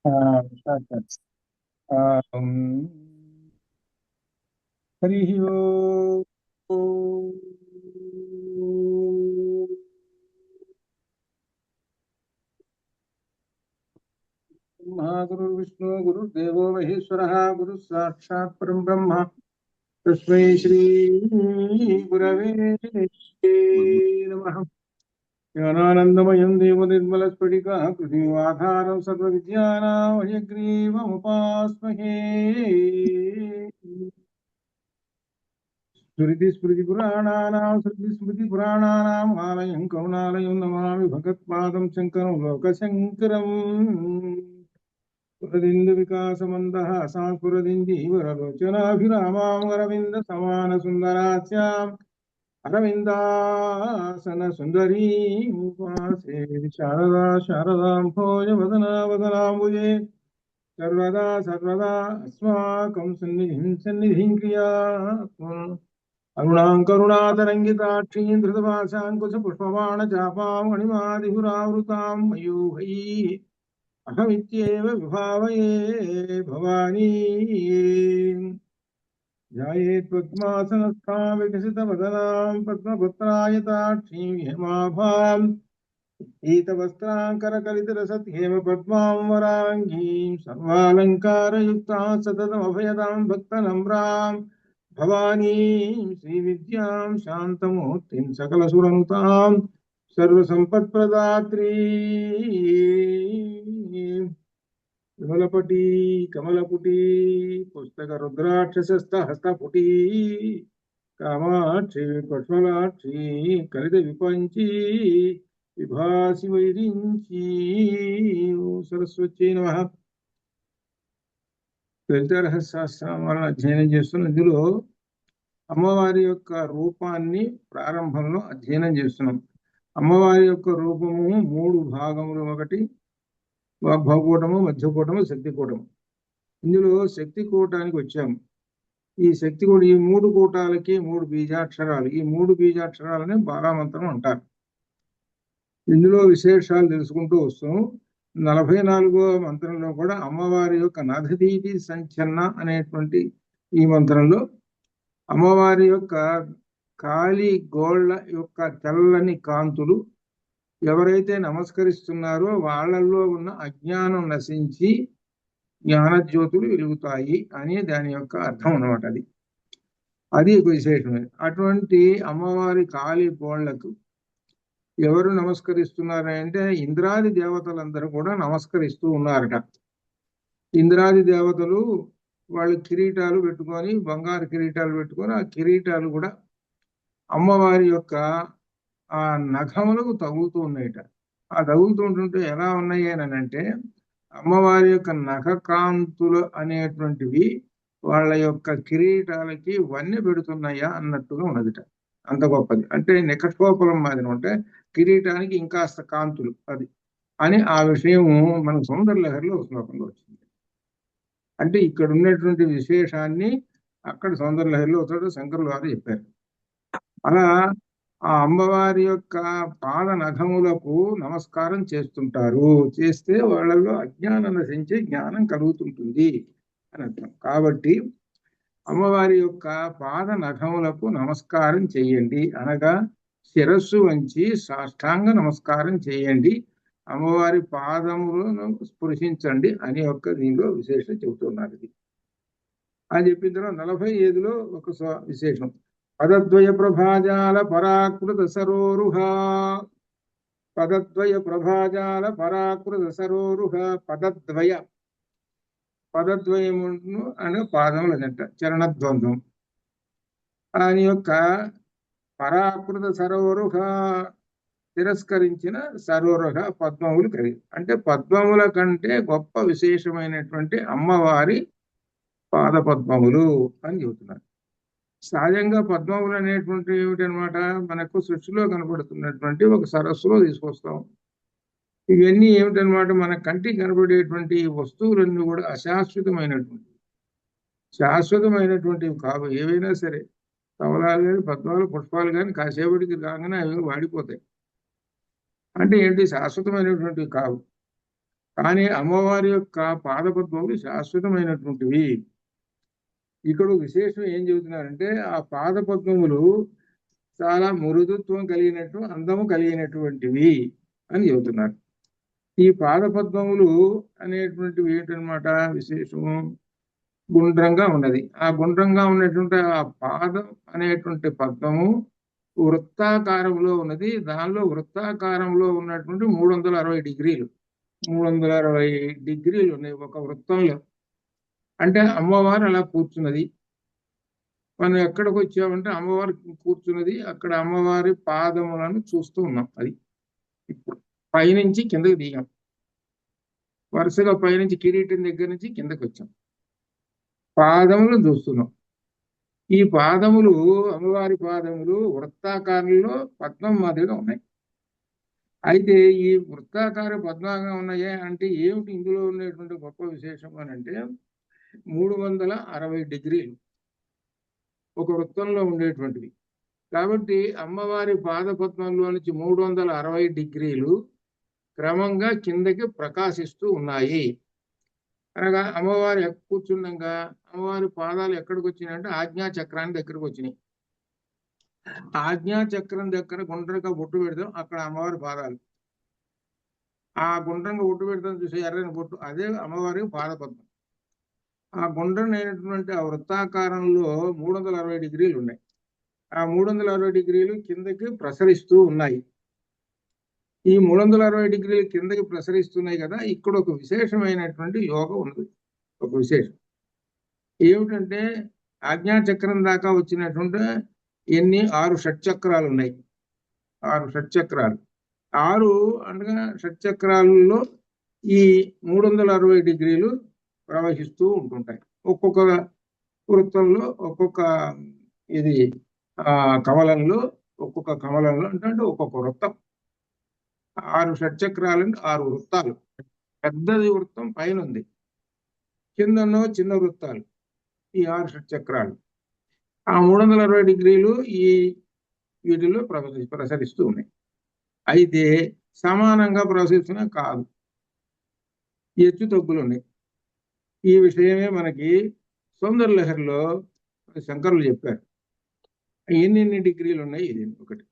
साक्षात्। हरिः ओम्। ब्रह्मा गुरुर्विष्णु गुरुर्देवो महेश्वरः गुरुः साक्षात् परं ब्रह्म तस्मै श्री गुरवे नमः। ज्ञानानन्दमयं देवनिर्मलस्फटिकाकृतिवाधारं सर्वविद्यानां हयग्रीवमुपास्महे। स्मृतिस्मृतिपुराणानाम् आलयं करुणालयं नमामि भगवत्पादं शङ्करं लोकशङ्करम्। पुरदिन्दुविकासमन्दः सांस्फुरदिन्दीवरलोचनाभिरामाम् अरविन्दसमानसुन्दरास्याम् अरविन्दासनसुन्दरीम् उपासे शारदा शारदां भोजवदना वदनाम्बुजे सर्वदा सर्वदा अस्माकं सन्निधिं क्रियात्। अरुणां करुणातरङ्गिताक्षीं धृतभाषाङ्कुशपुष्पबाणचापां मणिमादिहुरावृतां मयूखैः अहमित्येव विभावये भवानी। ध्यायेत् पद्मासनस्थां विकसितवदनां पद्मपत्रायताक्षीं हेमाभां पीतवस्त्राङ्करकलितरसत् पद्मां वराङ्गीं सर्वालङ्कारयुक्तां सततमभयदां भक्तनम्रां भवानीं श्रीविद्यां शान्तमूर्तिं सकलसुरनुतां सर्वसम्पत्प्रदात्री विमलपटी कमलपुटी पुस्तकरुद्राक्षसस्तहस्तपुटी कामाक्षी पट्मलाक्षी कलितविपञ्ची विभाసి వైరించి. సరస్వతి నమః. లలితా రహస్యశాస్త్రాలను అధ్యయనం చేస్తున్న ఇందులో అమ్మవారి యొక్క రూపాన్ని ప్రారంభంలో అధ్యయనం చేస్తున్నాం. అమ్మవారి యొక్క రూపము 3 భాగములు. ఒకటి వాగ్భవకూటము, మధ్యకూటము, శక్తికూటము. ఇందులో శక్తికూటానికి వచ్చాము. ఈ శక్తికూట ఈ 3 కూటాలకి 3 బీజాక్షరాలు. ఈ 3 బీజాక్షరాలని బాలామంత్రం అంటారు. ఇందులో విశేషాలు తెలుసుకుంటూ వస్తాం. 44వ మంత్రంలో కూడా అమ్మవారి యొక్క నధదీతి సంచలన అనేటువంటి ఈ మంత్రంలో అమ్మవారి యొక్క కాలి గోళ్ళ యొక్క తెల్లని కాంతులు ఎవరైతే నమస్కరిస్తున్నారో వాళ్ళల్లో ఉన్న అజ్ఞానం నశించి జ్ఞానజ్యోతులు వెలుగుతాయి అని దాని యొక్క అర్థం అన్నమాట. అది విశేషమే. అటువంటి అమ్మవారి కాలి గోళ్లకు ఎవరు నమస్కరిస్తున్నారంటే ఇంద్రాది దేవతలందరూ కూడా నమస్కరిస్తూ ఉన్నారట. ఇంద్రాది దేవతలు వాళ్ళు కిరీటాలు పెట్టుకొని, బంగారు కిరీటాలు పెట్టుకొని, ఆ కిరీటాలు కూడా అమ్మవారి యొక్క ఆ నఖములకు తగులుతూ ఉన్నాయట. ఆ తగులుతుంటుంటే ఎలా ఉన్నాయి అని అంటే అమ్మవారి యొక్క నఖ కాంతులు అనేటువంటివి వాళ్ళ యొక్క కిరీటాలకి వన్నె పెడుతున్నాయా అన్నట్టుగా ఉన్నదిట. అంత గొప్పది. అంటే నికటోపలం మాదిరి ఉంటే కిరీటానికి ఇంకాస్త కాంతులు అది అని ఆ విషయము మన సౌందర్యలహరిలో శ్లోకంలో వచ్చింది. అంటే ఇక్కడ ఉన్నటువంటి విశేషాన్ని అక్కడ సౌందర్యలహరిలో శంకరులు వారు చెప్పారు. అలా ఆ అమ్మవారి యొక్క పాద నఖములకు నమస్కారం చేస్తుంటారు. చేస్తే వాళ్ళలో అజ్ఞానం నశించే జ్ఞానం కలుగుతుంటుంది అని అర్థం. కాబట్టి అమ్మవారి యొక్క పాద నఖములకు నమస్కారం చేయండి అనగా శిరస్సు వంచి సాష్టాంగ నమస్కారం చేయండి, అమ్మవారి పాదములను స్పృశించండి అని యొక్క దీనిలో విశేషం చెబుతున్నారు. ఇది అని చెప్పిన తర్వాత 45లో ఒక విశేషం. పదద్వయ ప్రభాజాల పరాకృత సరోరుహ. పదద్వయ ప్రభాజాల పరాకృత సరోరుహ. పదద్వయమును అనే పాదములదంట, చరణద్వంద్వం. దాని యొక్క పరాకృత సరోరుహ తిరస్కరించిన సరోరుహ పద్మములు కలిగి. అంటే పద్మముల కంటే గొప్ప విశేషమైనటువంటి అమ్మవారి పాద పద్మములు అని చెబుతున్నారు. సహజంగా పద్మములు అనేటువంటి ఏమిటనమాట, మనకు సృష్టిలో కనబడుతున్నటువంటి ఒక సరస్సులో తీసుకొస్తాం. ఇవన్నీ ఏమిటనమాట, మన కంటికి కనబడేటువంటి వస్తువులన్నీ కూడా అశాశ్వతమైనటువంటి, శాశ్వతమైనటువంటివి కావు. ఏవైనా సరే కమలాలు కానీ పద్మాలు పుష్పాలు కానీ కాసేపటికి రాగానే అవి వాడిపోతాయి. అంటే ఏంటి, శాశ్వతమైనటువంటివి కావు. కానీ అమ్మవారి యొక్క పాదపద్మములు శాశ్వతమైనటువంటివి. ఇక్కడ విశేషం ఏం చెబుతున్నారంటే ఆ పాదపద్మములు చాలా మృదుత్వం కలిగినట్టు అందము కలిగినటువంటివి అని చెబుతున్నారు. ఈ పాదపద్మములు అనేటువంటివి ఏంటనమాట విశేషము? గుండ్రంగా ఉన్నది. ఆ గుండ్రంగా ఉన్నటువంటి ఆ పాదం అనేటువంటి పద్మము వృత్తాకారంలో ఉన్నది. దానిలో వృత్తాకారంలో ఉన్నటువంటి 360 డిగ్రీలు 360 డిగ్రీలు ఉన్నాయి ఒక వృత్తంలో. అంటే అమ్మవారు అలా కూర్చున్నది. మనం ఎక్కడికి వచ్చామంటే అమ్మవారు కూర్చున్నది, అక్కడ అమ్మవారి పాదములను చూస్తూ ఉన్నాం. అది ఇప్పుడు పైనుంచి కిందకి దిగాం, వరుసగా పైనుంచి కిరీటం దగ్గర నుంచి కిందకి వచ్చాం, పాదములు చూస్తున్నాం. ఈ పాదములు అమ్మవారి పాదములు వృత్తాకారంలో పద్మం మాదిరిగా ఉన్నాయి. అయితే ఈ వృత్తాకార పద్మంగా ఉన్నాయే అంటే ఏమిటి ఇందులో ఉండేటువంటి గొప్ప విశేషం అని అంటే 360 డిగ్రీలు ఒక వృత్తంలో ఉండేటువంటివి. కాబట్టి అమ్మవారి పాదపద్మంలో నుంచి 360 డిగ్రీలు క్రమంగా కిందకి ప్రకాశిస్తూ ఉన్నాయి. అనగా అమ్మవారు కూర్చున్నాక అమ్మవారి పాదాలు ఎక్కడికి వచ్చినాయంటే ఆజ్ఞా చక్రాన్ని దగ్గరకు వచ్చినాయి. ఆజ్ఞా చక్రం దగ్గర గుండ్రంగా బొట్టు పెడతాం, అక్కడ అమ్మవారి పాదాలు. ఆ గుండ్రంగా బొట్టు పెడతాం చూసే ఎర్రని బొట్టు, అదే అమ్మవారికి పాదపద్మం. ఆ గుండ్రమైనటువంటి ఆ వృత్తాకారంలో 360 డిగ్రీలు ఉన్నాయి. ఆ 360 డిగ్రీలు కిందకి ప్రసరిస్తూ ఉన్నాయి. ఈ 360 డిగ్రీలు కిందకి ప్రసరిస్తున్నాయి కదా, ఇక్కడ ఒక విశేషమైనటువంటి యోగం ఉంది. ఒక విశేషం ఏమిటంటే ఆజ్ఞాచక్రం దాకా వచ్చినటువంటి 6 షట్చక్రాలు ఉన్నాయి. 6 షట్చక్రాలు. 6 అనగా షట్చక్రాలలో ఈ 360 డిగ్రీలు ప్రవహిస్తూ ఉంటుంటాయి. ఒక్కొక్క వృత్తంలో ఒక్కొక్క ఇది కమలంలో అంటే ఒక్కొక్క వృత్తం. 6 షట్చక్రాలు అంటే 6 వృత్తాలు. పెద్దది వృత్తం పైన ఉంది, కిందనో చిన్న వృత్తాలు, ఈ 6 షట్చక్రాలు. ఆ 360 డిగ్రీలు ఈ వీటిలో ప్రసరిస్తూ ఉన్నాయి. అయితే సమానంగా ప్రసరిస్తున్నా కాదు, హెచ్చు తగ్గులు ఉన్నాయి. ఈ విషయమే మనకి సౌందర్యలహరిలో శంకరులు చెప్పారు. ఎన్ని డిగ్రీలు ఉన్నాయి ఇది ఒకటి.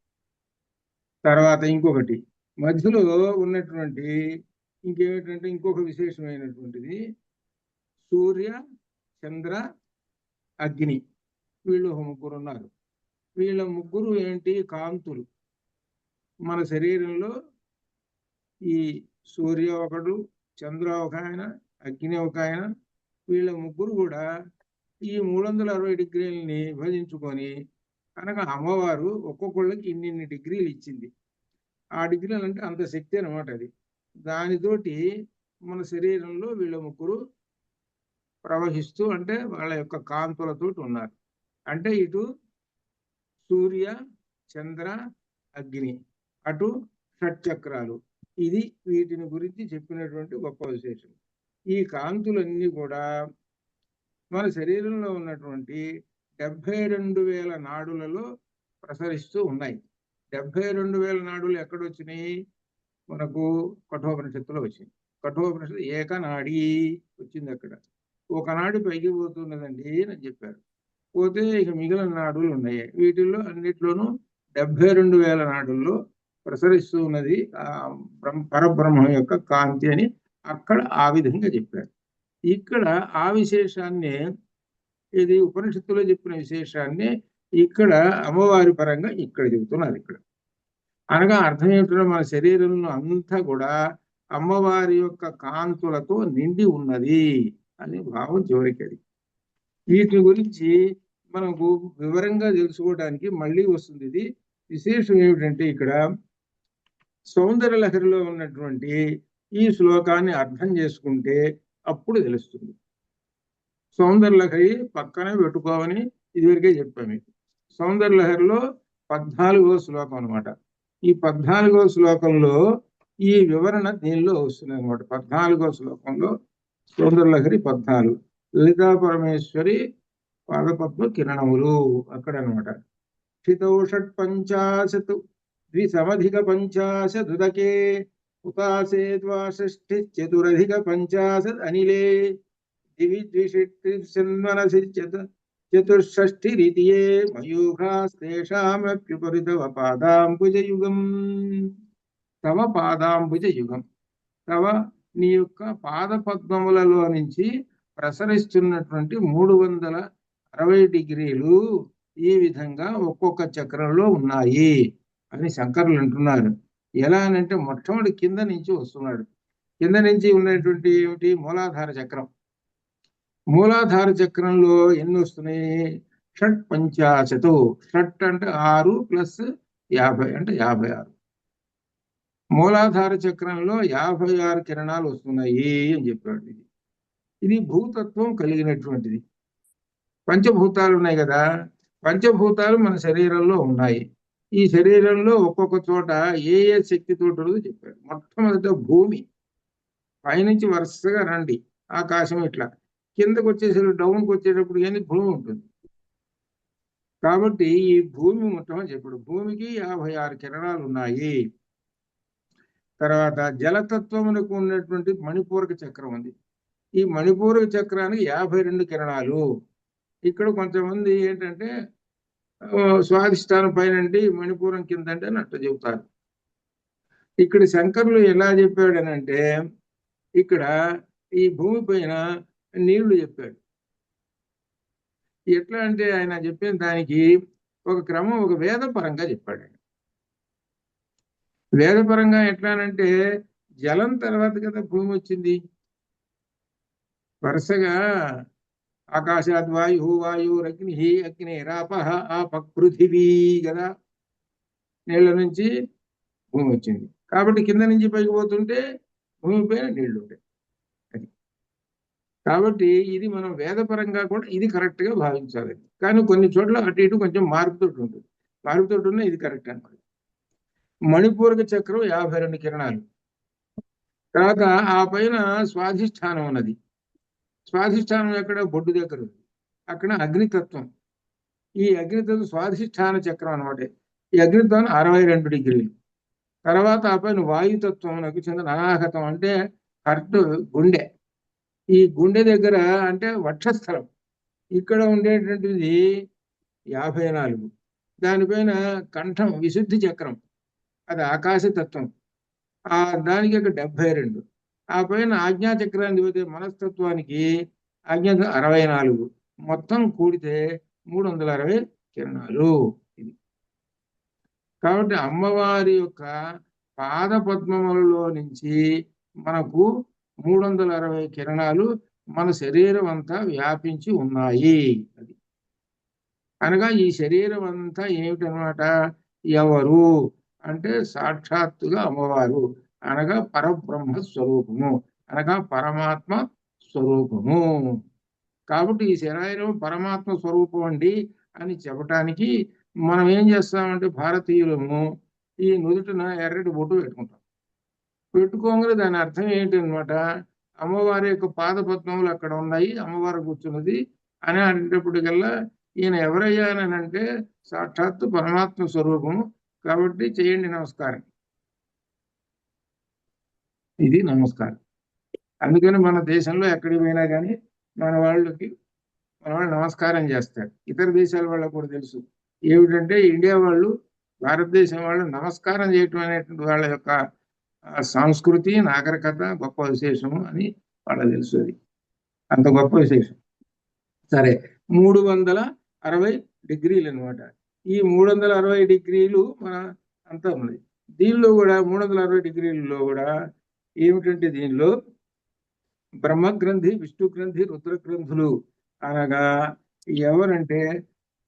తర్వాత ఇంకొకటి మధ్యలో ఉన్నటువంటి ఇంకేమిటంటే ఇంకొక విశేషమైనటువంటిది సూర్య చంద్ర అగ్ని. వీళ్ళు 3 ఉన్నారు. వీళ్ళ 3 ఏంటి? కాంతులు. మన శరీరంలో ఈ సూర్య ఒకడు, చంద్ర ఒక ఆయన, అగ్ని ఒక ఆయన, వీళ్ళ 3 కూడా ఈ 360 డిగ్రీలని విభజించుకొని కనుక అమ్మవారు ఒక్కొక్కళ్ళకి ఇన్ని డిగ్రీలు ఇచ్చింది. ఆ డిగ్రీలు అంటే అంత శక్తి అనమాట అది. దానితోటి మన శరీరంలో వీళ్ళ 3 ప్రవహిస్తూ అంటే వాళ్ళ యొక్క కాంతులతో ఉన్నారు. అంటే ఇటు సూర్య చంద్ర అగ్ని, అటు షట్చక్రాలు. ఇది వీటిని గురించి చెప్పినటువంటి గొప్ప విశేషం. ఈ కాంతులన్నీ కూడా మన శరీరంలో ఉన్నటువంటి 72,000 నాడులలో ప్రసరిస్తూ ఉన్నాయి. 72,000 నాడులు ఎక్కడొచ్చినాయి? మనకు కఠోపనిషత్తులో వచ్చింది. కఠోపనిషత్తు ఏకనాడి వచ్చింది. అక్కడ ఒక నాడి పైకి పోతున్నదండి అని చెప్పారు. పోతే ఇక మిగిలిన నాడులు ఉన్నాయి. వీటిల్లో అన్నిట్లోనూ 72,000 నాడుల్లో ప్రసరిస్తూ ఉన్నది ఆ పరబ్రహ్మం యొక్క కాంతి అని అక్కడ ఆ విధంగా చెప్పారు. ఇక్కడ ఆ విశేషాన్ని, ఇది ఉపనిషత్తులో చెప్పిన విశేషాన్ని ఇక్కడ అమ్మవారి పరంగా ఇక్కడ చెబుతున్నారు. ఇక్కడ అనగా అర్థం ఏమిటంటే మన శరీరంలో అంతా కూడా అమ్మవారి యొక్క కాంతులతో నిండి ఉన్నది అనే భావం చివరికి. అది వీటి గురించి మనకు వివరంగా తెలుసుకోవడానికి మళ్ళీ వస్తుంది. ఇది విశేషం ఏమిటంటే ఇక్కడ సౌందర్యలహరిలో ఉన్నటువంటి ఈ శ్లోకాన్ని అర్థం చేసుకుంటే అప్పుడు తెలుస్తుంది. సౌందర్యలహరి పక్కనే పెట్టుకోమని ఇదివరకే చెప్పాను మీకు. సౌందర్యలహరిలో 14వ శ్లోకం అనమాట. ఈ 14వ శ్లోకంలో ఈ వివరణ దీనిలో వస్తుంది అనమాట. 14వ శ్లోకంలో సౌందర్యలహరి 14, లలితా పరమేశ్వరి పాదపద్మ కిరణములు అక్కడ అనమాట. క్షితౌ షట్పంచాశత్ ద్విసమధిక పంచాశదుదకే ఉతాసేద్వా షష్ఠిశ్చతురధిక పంచాశద్ అనిలే దివి ద్విషట్టిర్షన్మనసి చతుషష్ఠిరితియే మయూఖాస్తేషామప్యుపరి తవ పాదాంబుజయుగం. తవ పాదాంబుజయుగం. తవ నీ యొక్క పాద పద్మములలో నుంచి ప్రసరిస్తున్నటువంటి 360 డిగ్రీలు ఈ విధంగా ఒక్కొక్క చక్రంలో ఉన్నాయి అని శంకరులు అంటున్నారు. ఎలా అనంటే మొట్టమొదటి కింద నుంచి వస్తున్నాడు. కింద నుంచి ఉన్నటువంటి ఏమిటి? మూలాధార చక్రం. మూలాధార చక్రంలో ఎన్ని వస్తున్నాయి? షట్ పంచాశతు. షట్ అంటే 6 + 50 అంటే 56. మూలాధార చక్రంలో 56 కిరణాలు వస్తున్నాయి అని చెప్పాడు. ఇది భూతత్వం కలిగినటువంటిది. పంచభూతాలు ఉన్నాయి కదా, పంచభూతాలు మన శరీరంలో ఉన్నాయి. ఈ శరీరంలో ఒక్కొక్క చోట ఏ ఏ శక్తితోటో చెప్పాడు. మొట్టమొదట భూమి, పైనుంచి వరుసగా రండి, ఆకాశం ఇట్లా కిందకు వచ్చేసరికి డౌన్కి వచ్చేటప్పుడు కానీ భూమి ఉంటుంది. కాబట్టి ఈ భూమి మొట్టమొదటి చెప్పాడు. భూమికి 56 కిరణాలు ఉన్నాయి. తర్వాత జలతత్వమునకు ఉన్నటువంటి మణిపూరక చక్రం ఉంది. ఈ మణిపూరక చక్రానికి 52 కిరణాలు. ఇక్కడ కొంతమంది ఏంటంటే స్వాధిష్టానం పైనండి మణిపూరం కిందంటే అని అట్లా చెబుతారు. ఇక్కడ శంకరులు ఎలా చెప్పాడనంటే ఇక్కడ ఈ భూమి పైన నీళ్లు చెప్పాడు. ఎట్లా అంటే ఆయన చెప్పిన దానికి ఒక క్రమం, ఒక వేదపరంగా చెప్పాడు. వేదపరంగా ఎట్లానంటే జలం తర్వాత కదా భూమి వచ్చింది. వరుసగా ఆకాశాద్ వాయు, వాయురగ్ని, అగ్నిరాపః, ఆపః పృథివీ కదా, నీళ్ళ నుంచి భూమి వచ్చింది. కాబట్టి కింద నుంచి పైకి పోతుంటే భూమి పైన నీళ్లు ఉంటాయి. అది కాబట్టి ఇది మనం వేదపరంగా కూడా ఇది కరెక్ట్ గా భావించాలి. కానీ కొన్ని చోట్ల అటు ఇటు కొంచెం మార్పుతోటి ఉంటుంది. మార్పుతోటి ఉన్న ఇది కరెక్ట్ అన్నమాట. మణిపూరక చక్రం 52 కిరణాలు. తర్వాత ఆ పైన స్వాధిష్టానం ఉన్నది. స్వాధిష్టానం ఎక్కడ? బొడ్డు దగ్గర ఉంది. అక్కడ అగ్నితత్వం. ఈ అగ్నితత్వం స్వాధిష్టాన చక్రం అనమాట. ఈ అగ్నితత్వం 62 డిగ్రీలు. తర్వాత ఆ పైన వాయుతత్వం నాకు చెందిన అనాహతం అంటే కరెక్ట్ గుండె. ఈ గుండె దగ్గర అంటే వక్షస్థలం, ఇక్కడ ఉండేటువంటిది 54. దానిపైన కంఠం విశుద్ధి చక్రం, అది ఆకాశతత్వం. దానికి ఒక 72. ఆ పైన ఆజ్ఞాచక్రానికి పోతే మనస్తత్వానికి ఆజ్ఞా 64. మొత్తం కూడితే 360 కిరణాలు. ఇది కాబట్టి అమ్మవారి యొక్క పాద పద్మములలో నుంచి మనకు 360 కిరణాలు మన శరీరం అంతా వ్యాపించి ఉన్నాయి. అది అనగా ఈ శరీరం అంతా ఏమిటనమాట? ఎవరు అంటే సాక్షాత్తుగా అమ్మవారు, అనగా పరబ్రహ్మ స్వరూపము, అనగా పరమాత్మ స్వరూపము. కాబట్టి ఈ శరీరం పరమాత్మ స్వరూపం అండి అని చెప్పటానికి మనం ఏం చేస్తామంటే భారతీయులము ఈ నుదుటిన ఎర్రటి బొట్టు పెట్టుకుంటాం. పెట్టుకోగానే దాని అర్థం ఏంటనమాట? అమ్మవారి యొక్క పాద పద్మములు అక్కడ ఉన్నాయి, అమ్మవారు కూర్చున్నది అని అనేటప్పటికల్లా ఈయన ఎవరయ్యా అని అంటే సాక్షాత్తు పరమాత్మ స్వరూపము. కాబట్టి చేయండి నమస్కారం. ఇది నమస్కారం. అందుకని మన దేశంలో ఎక్కడికి పోయినా కానీ మన వాళ్ళు నమస్కారం చేస్తారు. ఇతర దేశాల వాళ్ళకు కూడా తెలుసు ఏమిటంటే ఇండియా వాళ్ళు, భారతదేశం వాళ్ళు నమస్కారం చేయటం అనేటువంటి వాళ్ళ యొక్క సంస్కృతి, నాగరికత గొప్ప విశేషము అని వాళ్ళకి తెలుసు. అది అంత గొప్ప విశేషం. సరే, 360 డిగ్రీలు అనమాట. ఈ 360 డిగ్రీలు మన అంతా ఉన్నది. దీనిలో కూడా 360 డిగ్రీలలో కూడా ఏమిటంటే దీనిలో బ్రహ్మగ్రంథి, విష్ణు గ్రంథి, రుద్రగ్రంథులు అనగా ఎవరంటే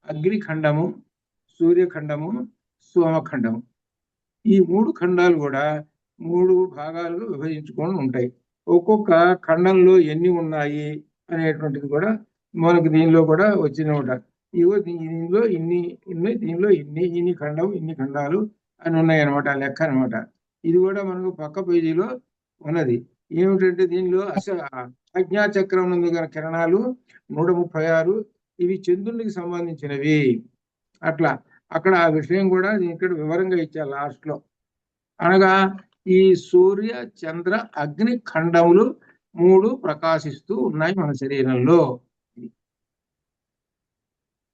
అగ్నిఖండము, సూర్యఖండము, సోమఖండము. ఈ 3 ఖండాలు కూడా 3 భాగాలుగా విభజించుకొని ఉంటాయి. ఒక్కొక్క ఖండంలో ఎన్ని ఉన్నాయి అనేటువంటిది కూడా మనకు దీనిలో కూడా వచ్చినమాట. ఇవో దీనిలో ఇన్ని, దీనిలో ఇన్ని ఖండం, ఇన్ని ఖండాలు అని ఉన్నాయి అనమాట, లెక్క అనమాట. ఇది కూడా మనకు పక్క పేజీలో ఉన్నది. ఏమిటంటే దీనిలో అజ్ఞాచక్రం ఉంది కదా కిరణాలు 136. ఇవి చంద్రునికి సంబంధించినవి. అట్లా అక్కడ ఆ విషయం కూడా ఇక్కడ వివరంగా ఇచ్చారు లాస్ట్ లో. అనగా ఈ సూర్య చంద్ర అగ్ని ఖండములు 3 ప్రకాశిస్తూ ఉన్నాయి మన శరీరంలో.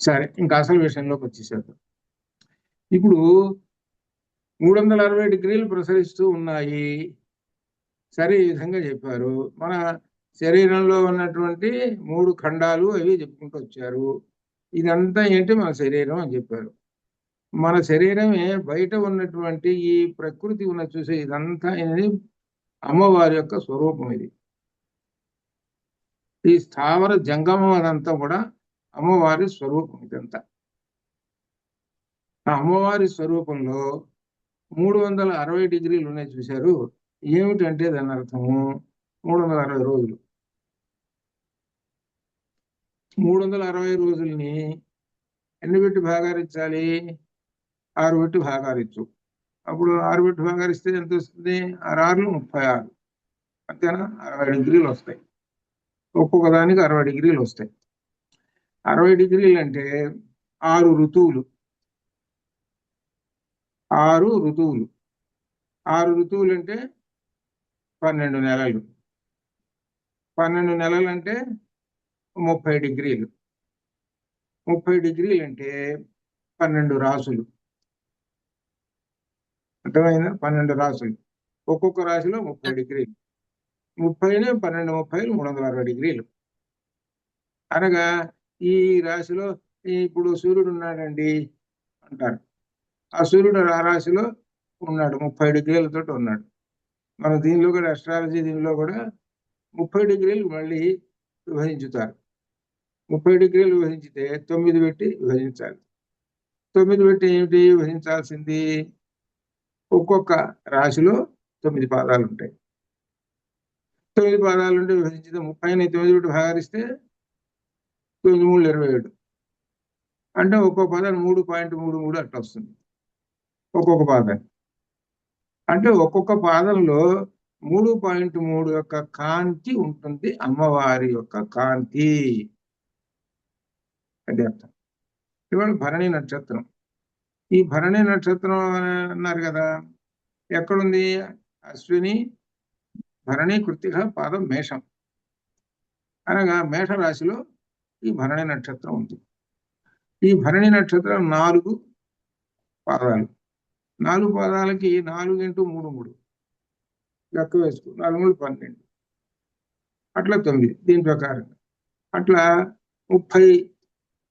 సరే, ఇంకా అసలు విషయంలోకి వచ్చేసేద్దాం. ఇప్పుడు 360 డిగ్రీలు ప్రసరిస్తూ ఉన్నాయి. సరే, ఈ విధంగా చెప్పారు. మన శరీరంలో ఉన్నటువంటి 3 ఖండాలు అవి చెప్పుకుంటూ వచ్చారు. ఇదంతా ఏంటి? మన శరీరం అని చెప్పారు. మన శరీరమే బయట ఉన్నటువంటి ఈ ప్రకృతి ఉన్న చూసే ఇదంతా ఇది అమ్మవారి యొక్క స్వరూపం. ఇది ఈ స్థావర జంగమం అదంతా కూడా అమ్మవారి స్వరూపం. ఇదంతా ఆ అమ్మవారి స్వరూపంలో 360 డిగ్రీలు ఉన్నాయి చూశారు. ఏమిటంటే దాని అర్థము 360 రోజులు. 360 రోజుల్ని ఎన్ని పెట్టి భాగారించాలి? 6 పెట్టి భాగారించు. అప్పుడు 6 పెట్టి భాగారిస్తే ఎంత వస్తుంది? 6 6లు 36. అంతేనా? 60 డిగ్రీలు వస్తాయి. ఒక్కొక్క దానికి 60 డిగ్రీలు వస్తాయి. 60 డిగ్రీలు అంటే 6 ఋతువులు. 6 ఋతువులు. 6 ఋతువులు అంటే 12 నెలలు. 12 నెలలు అంటే 30 డిగ్రీలు. 30 డిగ్రీలు అంటే 12 రాసులు. అర్థమైందా? 12 రాసులు. ఒక్కొక్క రాశిలో 30 డిగ్రీలు. 30ని 12 30లు 360 డిగ్రీలు. అనగా ఈ రాశిలో ఇప్పుడు సూర్యుడు ఉన్నాడండి అంటారు. ఆ సూర్యుడు ఆ రాశిలో ఉన్నాడు, 30 డిగ్రీలతో ఉన్నాడు. మన దీనిలో కూడా అస్ట్రాలజీ దీనిలో కూడా 30 డిగ్రీలు మళ్ళీ విభజించుతారు. 30 డిగ్రీలు విభజించితే 9 పెట్టి విభజించాలి. 9 పెట్టి ఏమిటి విభజించాల్సింది? ఒక్కొక్క రాశిలో 9 పాదాలు ఉంటాయి. 9 పాదాలు ఉంటే విభజించితే 30ని 9 పెట్టి భాగారిస్తే 9 3 27. అంటే ఒక్కొక్క పదాన్ని 3.33 అట్లా వస్తుంది ఒక్కొక్క పాదం. అంటే ఒక్కొక్క పాదంలో 3.3 యొక్క కాంతి ఉంటుంది, అమ్మవారి యొక్క కాంతి. అది అర్థం. ఇవాళ భరణి నక్షత్రం. ఈ భరణి నక్షత్రం అన్నారు కదా, ఎక్కడుంది? అశ్విని భరణి కృత్తిక పాదం మేషం. అనగా మేషరాశిలో ఈ భరణి నక్షత్రం ఉంది. ఈ భరణి నక్షత్రం 4 పాదాలు. 4 పాదాలకి 4 × 3 3 లెక్క వేసుకో. 4 3 12. అట్లా 9. దీని ప్రకారం అట్లా 30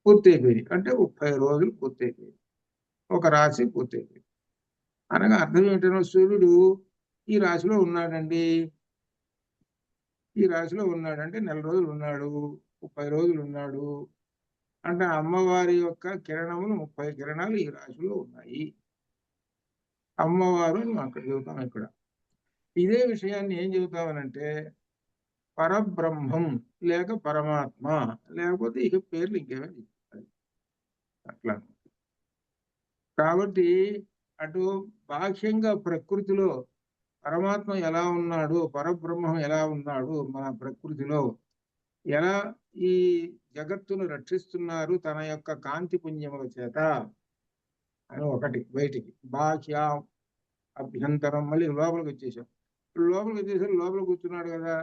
పూర్తయిపోయి. అంటే 30 రోజులు పూర్తయిపోయి. ఒక రాశి పూర్తయిపోయి. అనగా అర్థం ఏంటంటే సూర్యుడు ఈ రాశిలో ఉన్నాడండి. ఈ రాశిలో ఉన్నాడంటే నెల రోజులు ఉన్నాడు, 30 రోజులు ఉన్నాడు. అంటే అమ్మవారి యొక్క కిరణములు 30 కిరణాలు ఈ రాశిలో ఉన్నాయి. అమ్మవారు మనం అక్కడ చెబుతాం. ఇక్కడ ఇదే విషయాన్ని ఏం చెబుతామనంటే పరబ్రహ్మం లేక పరమాత్మ, లేకపోతే ఇక పేర్లు ఇంకేమైనా చెప్తారు అట్లా. కాబట్టి అటు బాహ్యంగా ప్రకృతిలో పరమాత్మ ఎలా ఉన్నాడు, పరబ్రహ్మం ఎలా ఉన్నాడు, మన ప్రకృతిలో ఎలా ఈ జగత్తును రక్షిస్తున్నారు తన యొక్క కాంతి పుణ్యముల చేత అని ఒకటి. బయటికి బాహ్య అభ్యంతరం. మళ్ళీ లోపలికి వచ్చేసాం. లోపలికి వచ్చేసరికి లోపల కూర్చున్నాడు కదా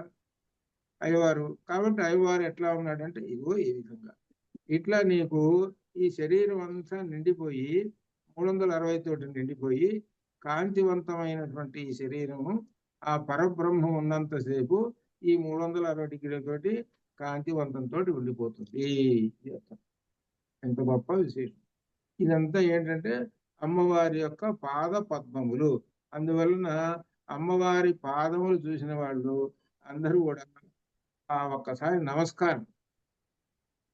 అయ్యవారు. కాబట్టి అయ్యవారు ఎట్లా ఉన్నాడంటే ఇదిగో ఈ విధంగా. ఇట్లా నీకు ఈ శరీరం అంతా నిండిపోయి 360 తోటి నిండిపోయి కాంతివంతమైనటువంటి ఈ శరీరము ఆ పరబ్రహ్మం ఉన్నంతసేపు ఈ 360 డిగ్రీలతోటి కాంతివంతంతో ఉండిపోతుంది. ఎంత గొప్ప విశేషం. ఇదంతా ఏంటంటే అమ్మవారి యొక్క పాద పద్మములు. అందువలన అమ్మవారి పాదములు చూసిన వాళ్ళు అందరూ కూడా ఆ ఒక్కసారి నమస్కారం.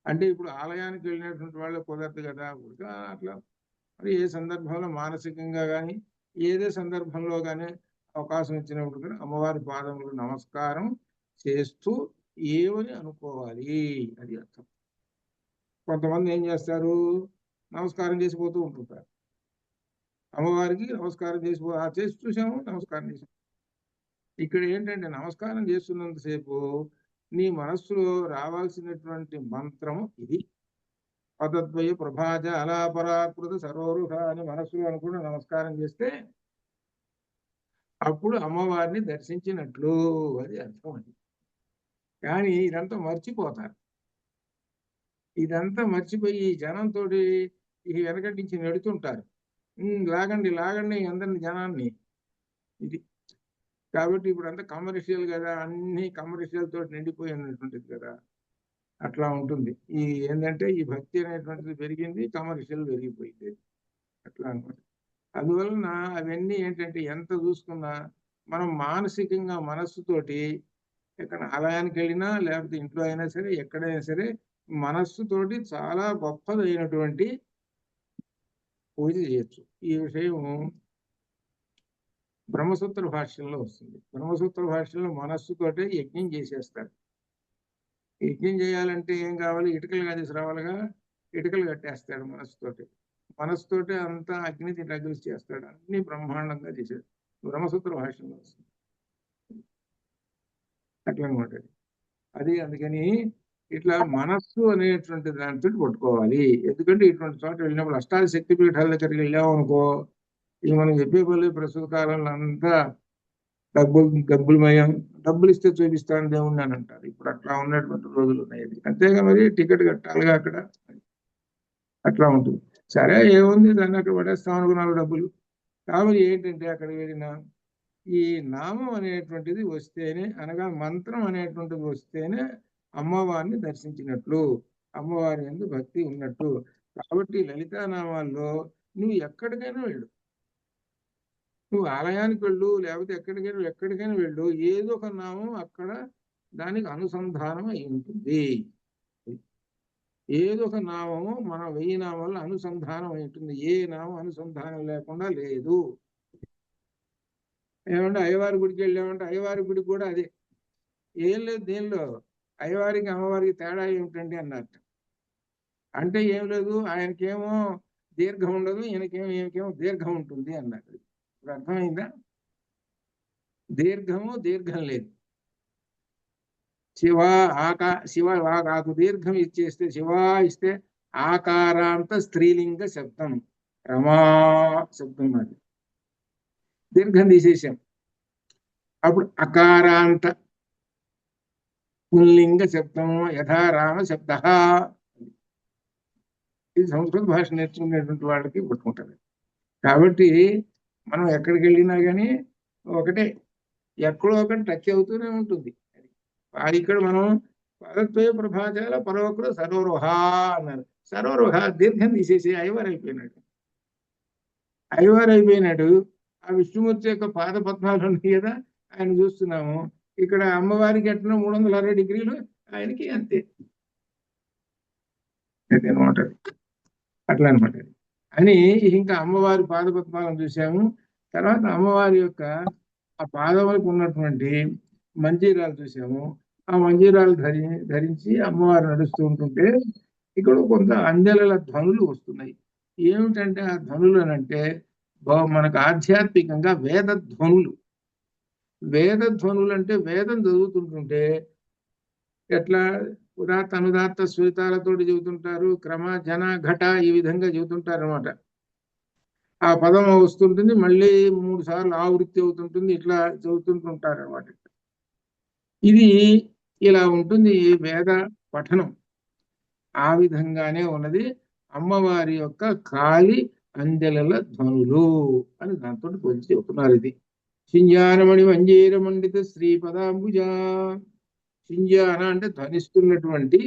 అంటే ఇప్పుడు ఆలయానికి వెళ్ళినటువంటి వాళ్ళు కుదరదు కదా, అట్లా మరి ఏ సందర్భంలో మానసికంగా కానీ ఏదే సందర్భంలో కానీ అవకాశం ఇచ్చినప్పుడు కూడా అమ్మవారి పాదములకు నమస్కారం చేస్తూ ఏమని అనుకోవాలి అది అర్థం. కొంతమంది ఏం చేస్తారు, నమస్కారం చేసిపోతూ ఉంటుంటారు. అమ్మవారికి నమస్కారం చేసి చూసాము, నమస్కారం చేసాము. ఇక్కడ ఏంటంటే నమస్కారం చేస్తున్నంతసేపు నీ మనస్సులో రావాల్సినటువంటి మంత్రము ఇది. పదద్వయ ప్రభాజ అలాపరాకృత సరోరుహ అని మనస్సులో అనుకుని నమస్కారం చేస్తే అప్పుడు అమ్మవారిని దర్శించినట్లు అది అర్థం. అది కానీ ఇదంతా మర్చిపోతారు. ఇదంతా మర్చిపోయి ఈ జనంతో ఈ వెనకటించి నెడుతుంటారు. లాగండి లాగండి అందరిని జనాన్ని. ఇది కాబట్టి ఇప్పుడు అంతా కమర్షియల్ కదా, అన్ని కమర్షియల్ తోటి నిండిపోయి ఉన్నటువంటిది కదా. అట్లా ఉంటుంది. ఈ ఏంటంటే ఈ భక్తి అనేటువంటిది పెరిగింది, కమర్షియల్ పెరిగిపోయింది. అట్లా అనమాట. అందువలన అవన్నీ ఏంటంటే ఎంత చూసుకున్నా మనం మానసికంగా మనస్సుతోటి ఎక్కడ ఆలయానికి వెళ్ళినా లేకపోతే ఇంట్లో అయినా సరే ఎక్కడైనా సరే మనస్సుతోటి చాలా గొప్పదైనటువంటి పూజ చేయొచ్చు. ఈ విషయం బ్రహ్మసూత్ర భాష్యంలో వస్తుంది. బ్రహ్మసూత్ర భాష్యంలో మనస్సుతోటే యజ్ఞం చేసేస్తారు. యజ్ఞం చేయాలంటే ఏం కావాలి? ఇటుకలు కాదేసి రావాలిగా. ఇటుకలు కట్టేస్తాడు మనస్సుతోటి. మనస్సుతోటే అంతా అగ్ని తగిలిసి చేస్తాడు. అన్ని బ్రహ్మాండంగా చేశాడు. బ్రహ్మసూత్ర భాష్యంలో వస్తుంది. అట్లనమాట. అది అందుకని ఇట్లా మనస్సు అనేటువంటి దాంతో పట్టుకోవాలి. ఎందుకంటే ఇటువంటి చోట వెళ్ళినప్పుడు అష్టాది శక్తి పీఠాల దగ్గరికి వెళ్ళామనుకో, ఇక మనం చెప్పే పల్లె ప్రస్తుత కాలంలో అంతా డబ్బులమయం, డబ్బులు ఇస్తే చూపిస్తాను దేవుణ్ణి అని అంటారు. ఇప్పుడు అట్లా ఉన్నటువంటి రోజులు ఉన్నాయి. అంతేగా మరి టికెట్ కట్టాలిగా అక్కడ. అట్లా ఉంటుంది. సరే ఏముంది, దాన్ని అక్కడ పడేస్తాం అనుకున్నారు డబ్బులు. కాబట్టి ఏంటంటే అక్కడికి వెళ్ళిన ఈ నామం అనేటువంటిది వస్తేనే, అనగా మంత్రం అనేటువంటిది వస్తేనే అమ్మవారిని దర్శించినట్లు, అమ్మవారి యందు భక్తి ఉన్నట్టు. కాబట్టి లలితానామాల్లో నువ్వు ఎక్కడికైనా వెళ్ళు, నువ్వు ఆలయానికి వెళ్ళు, లేకపోతే ఎక్కడికైనా వెళ్ళు, ఏదో ఒక నామం అక్కడ దానికి అనుసంధానం అయి ఉంటుంది. ఏదో ఒక నామము మన 1000 నామాల్లో అనుసంధానం అయి ఉంటుంది. ఏ నామం అనుసంధానం లేకుండా లేదు. ఏమంటే అయ్యవారి గుడికి వెళ్ళామంటే అయ్యవారి గుడికి కూడా అదే. ఏం లేదు దేనిలో, అయ్యవారికి అమ్మవారికి తేడా ఏమిటండి అన్నట్టు. అంటే ఏం లేదు, ఆయనకేమో దీర్ఘం ఉండదు, ఈయనకేమో దీర్ఘం ఉంటుంది అన్నట్టు. ఇప్పుడు అర్థమైందా? దీర్ఘం లేదు. శివ వాకాకు దీర్ఘం ఇచ్చేస్తే, శివ ఇస్తే ఆకారాంత స్త్రీలింగ శబ్దం, రమా శబ్దం. అది దీర్ఘం తీసేసాం. అప్పుడు అకారాంత పుల్లింగ శబ్దం, యథా రామ శబ్ద. ఇది సంస్కృత భాష నేర్చుకునేటువంటి వాళ్ళకి పట్టుకుంటుంది. కాబట్టి మనం ఎక్కడికి వెళ్ళినా కానీ ఒకటే, ఎక్కడో ఒకటి టచ్ అవుతూనే ఉంటుంది. అది ఇక్కడ మనం పదత్వే ప్రభాచాల పరోకరు సరోరుహ అన్నారు. సరోరుహ దీర్ఘం తీసేసి అయ్యవారు అయిపోయినాడు. ఆ విష్ణుమూర్తి యొక్క పాద పద్మాలు ఉన్నాయి కదా, ఆయన చూస్తున్నాము. ఇక్కడ అమ్మవారికి ఎట్లా 360 డిగ్రీలు, ఆయనకి అంతే. అనమాట. అట్లా అనమాట. అని ఇంకా అమ్మవారి పాద పద్మాలను చూసాము. తర్వాత అమ్మవారి యొక్క ఆ పాదములకు ఉన్నటువంటి మంజీరాలు చూసాము. ఆ మంజీరాలు ధరించి అమ్మవారు నడుస్తూ ఉంటుంటే ఇక్కడ కొంత అంజల ధ్వనులు వస్తున్నాయి. ఏమిటంటే ఆ ధ్వనులు అనంటే మనకు ఆధ్యాత్మికంగా వేద ధ్వనులు అంటే వేదం చదువుతుంటుంటే ఎట్లా ఉదాత్త అనుదాత్త స్వేతాలతోటి చెబుతుంటారు, క్రమ జన ఘట ఈ విధంగా చెబుతుంటారు అనమాట. ఆ పదం వస్తుంటుంది, మళ్ళీ 3 సార్లు ఆవృత్తి అవుతుంటుంది, ఇట్లా చదువుతుంటుంటారు అనమాట. ఇది ఇలా ఉంటుంది వేద పఠనం. ఆ విధంగానే ఉన్నది అమ్మవారి యొక్క కాలి అంజల ధ్వనులు అని దాంతో పోల్చి చెబుతున్నారు. ఇది సింజానమణి మంజీర మండిత శ్రీపదాంబుజ. సింజాన అంటే ధ్వనిస్తున్నటువంటి,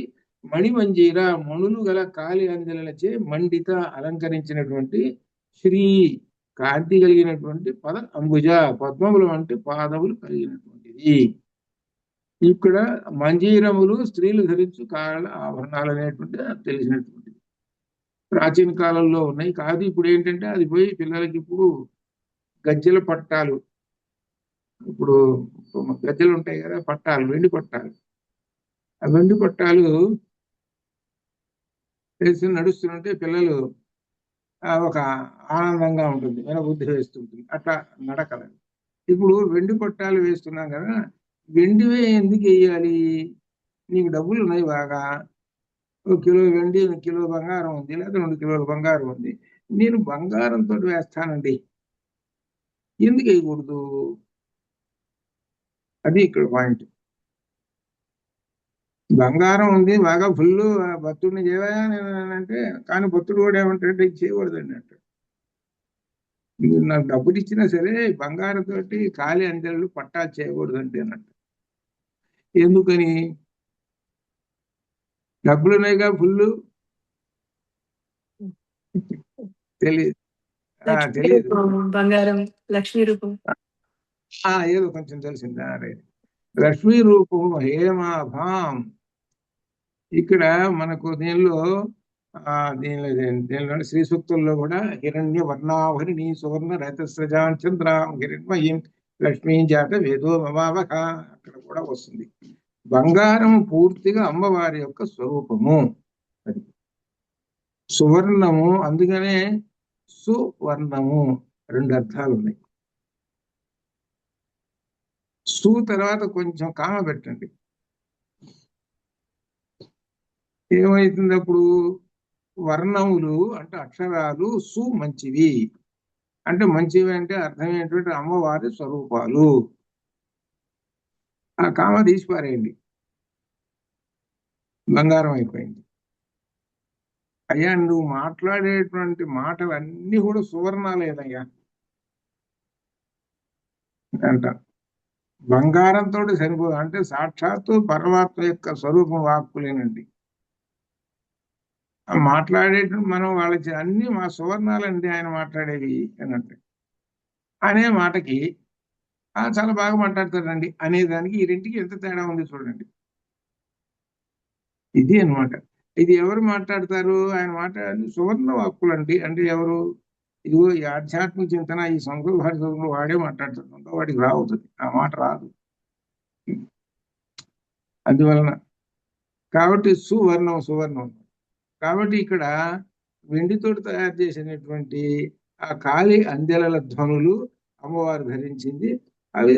మణిమంజీర మణులు గల కాలి అంజలచే మండిత అలంకరించినటువంటి, శ్రీ కాంతి కలిగినటువంటి పద అంబుజ పద్మములు అంటే పాదములు కలిగినటువంటిది. ఇక్కడ మంజీరములు స్త్రీలు ధరించు కాళ్ళ ఆభరణాలు అనేటువంటి తెలిసినటువంటిది. ప్రాచీన కాలంలో ఉన్నాయి. కాదు ఇప్పుడు ఏంటంటే అది పోయి పిల్లలకి ఇప్పుడు గజ్జెల పట్టాలు, ఇప్పుడు గజ్జలు ఉంటాయి కదా, పట్టాలు, వెండి పట్టాలు. ఆ వెండి పట్టాలు తెలిసి నడుస్తుంటే పిల్లలు ఒక ఆనందంగా ఉంటుంది, వినబుద్ధి వేస్తుంటుంది. అట్లా నడకలేదు. ఇప్పుడు వెండి పట్టాలు వేస్తున్నాం కదా, వెండివే ఎందుకు వేయాలి? నీకు డబ్బులు ఉన్నాయి బాగా, 1 కిలో వెండి, 1 కిలో బంగారం ఉంది, లేదా 2 కిలోల బంగారం ఉంది, నేను బంగారంతో వేస్తానండి, ఎందుకు వేయకూడదు? అది ఇక్కడ పాయింట్. బంగారం ఉంది బాగా ఫుల్, భక్తుడిని చేయవా అంటే, కానీ భక్తుడు కూడా ఏమంటాడంటే ఇది చేయకూడదండి అంటాడు. మీరు నాకు డబ్బులు ఇచ్చినా సరే బంగారంతో ఖాళీ అంచెలు పట్టా చేయకూడదు అంటే అన్నట్టు. ఎందుకని? డబ్బులు ఉన్నాయిగా ఫుల్. తెలియదు. తెలియదు. బంగారం లక్ష్మీ రూపం. ఏదో కొంచెం తెలిసిందా? లక్ష్మీ రూపం హేమాభాం. ఇక్కడ మనకు దీనిలో దీనిలో శ్రీ సూక్తుల్లో కూడా హిరణ్య వర్ణాభరిణి సువర్ణ రథస్రజాం చంద్రాం హిరణ్మయీం లక్ష్మీ జాత వేదో మవావహ అక్కడ కూడా వస్తుంది. బంగారం పూర్తిగా అమ్మవారి యొక్క స్వరూపము. అది సువర్ణము, అందుకనే సువర్ణము రెండు అర్థాలు ఉన్నాయి. సు తర్వాత కొంచెం కామ పెట్టండి, ఏమవుతుంది అప్పుడు? వర్ణములు అంటే అక్షరాలు సు మంచివి అంటే, మంచివి అంటే అర్థం ఏంటంటే అమ్మవారి స్వరూపాలు. ఆ కామ తీసిపారేయండి, బంగారం అయిపోయింది. అయ్యా నువ్వు మాట్లాడేటువంటి మాటలన్నీ కూడా సువర్ణాలేదయ్యా అంట. బంగారంతో సరిపోదు అంటే సాక్షాత్తు పరమాత్మ యొక్క స్వరూపం వాక్కులేనండి. మాట్లాడేటువంటి మనం వాళ్ళకి అన్ని మా సువర్ణాలండి ఆయన మాట్లాడేవి అని అంటే, అనే మాటకి చాలా బాగా మాట్లాడతాడండి అనేదానికి ఈ రెంటికి ఎంత తేడా ఉంది చూడండి. ఇది అన్నమాట. ఇది ఎవరు మాట్లాడతారు? ఆయన మాట్లాడే సువర్ణ వాక్కులండి. అంటే ఎవరు? ఇదిగో ఈ ఆధ్యాత్మిక చింతన ఈ సంస్కృత భాషలో వాడే మాట్లాడుతుందో వాడికి రావుతుంది, ఆ మాట రాదు. అందువలన కాబట్టి సువర్ణం సువర్ణం. కాబట్టి ఇక్కడ వెండితో తయారు చేసినటువంటి ఆ ఖాళీ అందెలల ధ్వనులు అమ్మవారు ధరించింది. అవి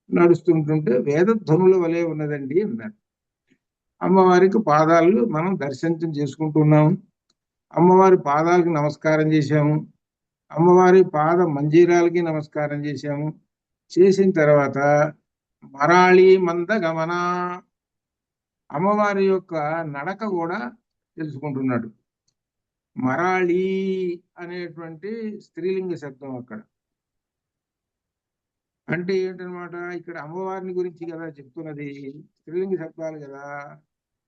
నడుస్తుంటుంటే వేదధ్వనుల వలె ఉన్నదండి అన్నారు. అమ్మవారికి పాదాలు మనం దర్శనం చేసుకుంటున్నాం. అమ్మవారి పాదాలకు నమస్కారం చేశాము. అమ్మవారి పాద మంజీరాలకి నమస్కారం చేశాము. చేసిన తర్వాత మరాళి మంద గమన, అమ్మవారి యొక్క నడక కూడా తెలుసుకుంటున్నాడు. మరాళి అనేటువంటి స్త్రీలింగ శబ్దం అక్కడ. అంటే ఏంటనమాట? ఇక్కడ అమ్మవారిని గురించి కదా చెప్తున్నది, స్త్రీలింగ శబ్దాలు కదా,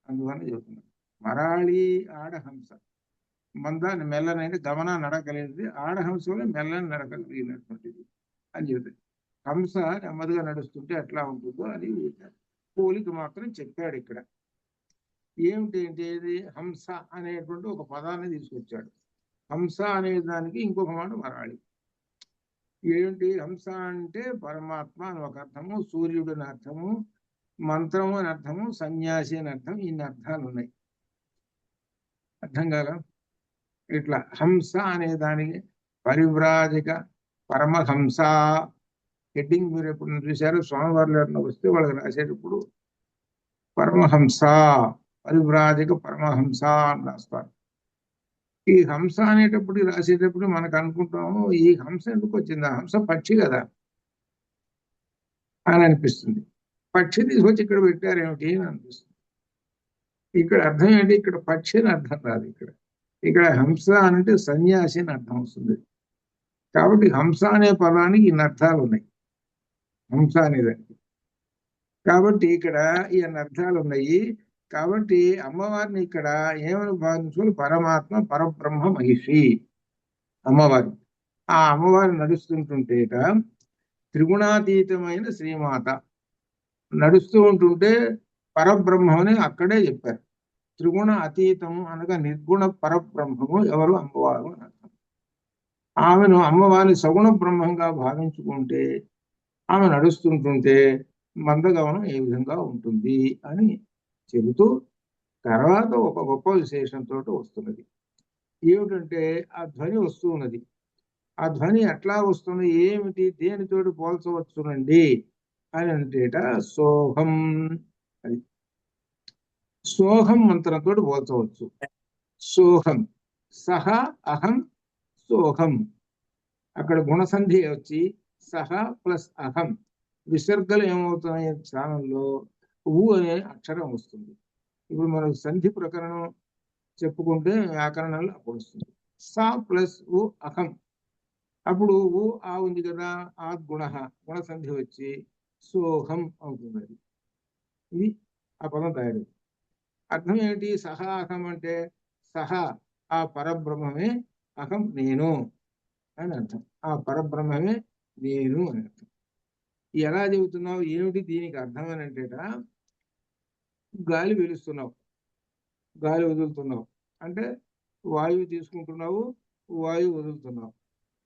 అందువల్ల చెప్తున్నారు. మరాళి ఆడహంస, మందాన్ని మెల్లనైన గమన నడకలేనిది, ఆడహంసలో మెల్లని నడకలిగినటువంటిది అని చెప్తాడు. హంస నెమ్మదిగా నడుస్తుంటే ఎట్లా ఉంటుందో అది పోలిక మాత్రం చెప్పాడు ఇక్కడ. ఏమిటి హంస అనేటువంటి ఒక పదాన్ని తీసుకొచ్చాడు. హంస అనే దానికి ఇంకొక మాట మరాళి. ఏమిటి? హంస అంటే పరమాత్మ అని ఒక అర్థము, సూర్యుడు అని అర్థము, మంత్రము అని అర్థము, సన్యాసి అని అర్థం. ఇన్ని అర్థాలు ఉన్నాయి. అర్థం కాదా? ఇట్లా హంస అనే దానికి పరివ్రాజక పరమహంస హెడ్డింగ్ మీరు ఎప్పుడు చూశారు? స్వామివారిలో వస్తే వాళ్ళకి రాసేటప్పుడు పరమహంస పరివ్రాజక పరమహంస అని రాస్తారు. ఈ హంస అనేటప్పుడు రాసేటప్పుడు మనకు అనుకుంటాము ఈ హంస ఎందుకు వచ్చింది? ఆ హంస పక్షి కదా అని అనిపిస్తుంది. పక్షి తీసుకొచ్చి ఇక్కడ పెట్టారేమిటి అని అనిపిస్తుంది. ఇక్కడ అర్థం ఏంటి? ఇక్కడ పక్షి అని అర్థం రాదు. ఇక్కడ హంస అంటే సన్యాసి అని అర్థం వస్తుంది. కాబట్టి హంస అనే పదానికి ఇన్ని అర్థాలు ఉన్నాయి, హంస అనేదానికి. కాబట్టి ఇక్కడ ఈ అర్థాలు ఉన్నాయి. కాబట్టి అమ్మవారిని ఇక్కడ ఏమని భావించుకొని పరమాత్మ పరబ్రహ్మ మహిషి అమ్మవారు. ఆ అమ్మవారు నడుస్తుంటుంటేట త్రిగుణాతీతమైన శ్రీమాత నడుస్తూ ఉంటుంటే పరబ్రహ్మని అక్కడే చెప్పారు. త్రిగుణ అతీతము అనగా నిర్గుణ పరబ్రహ్మము ఎవరు? అమ్మవారు అని అర్థం. ఆమెను అమ్మవారిని సగుణ బ్రహ్మంగా భావించుకుంటే ఆమె నడుస్తుంటుంటే మందగమనం ఏ విధంగా ఉంటుంది అని చెబుతూ తర్వాత ఒక గొప్ప విశేషంతో వస్తున్నది. ఏమిటంటే ఆ ధ్వని వస్తూ ఉన్నది. ఆ ధ్వని ఎట్లా వస్తుంది, ఏమిటి, దేనితోటి పోల్చవచ్చునండి అని అంటేట సోహం. అది సోహం మంత్రంతో పోల్చవచ్చు. సోహం సహ అహం సోహం. అక్కడ గుణసంధి వచ్చి సహ ప్లస్ అహం విసర్గలు ఏమవుతున్నాయి స్థానంలో ఊ అనే అక్షరం వస్తుంది. ఇప్పుడు మనం సంధి ప్రకరణం చెప్పుకుంటే వ్యాకరణంలో అప్పుడు వస్తుంది. సా ప్లస్ ఊ అహం. అప్పుడు ఊ ఆ ఉంది కదా, ఆ గుణ సంధి వచ్చి సోహం అవుతుంది. అది ఇది ఆ పదం తయారు. అర్థం ఏమిటి? సహా అహం అంటే సహా ఆ పరబ్రహ్మమే, అహం నేను అని అర్థం. ఆ పరబ్రహ్మమే నేను అని అర్థం. ఎలా చెబుతున్నావు? ఏమిటి దీనికి అర్థం అని అంటేట, గాలి పీలుస్తున్నావు, గాలి వదులుతున్నావు అంటే వాయువు తీసుకుంటున్నావు, వాయువు వదులుతున్నావు.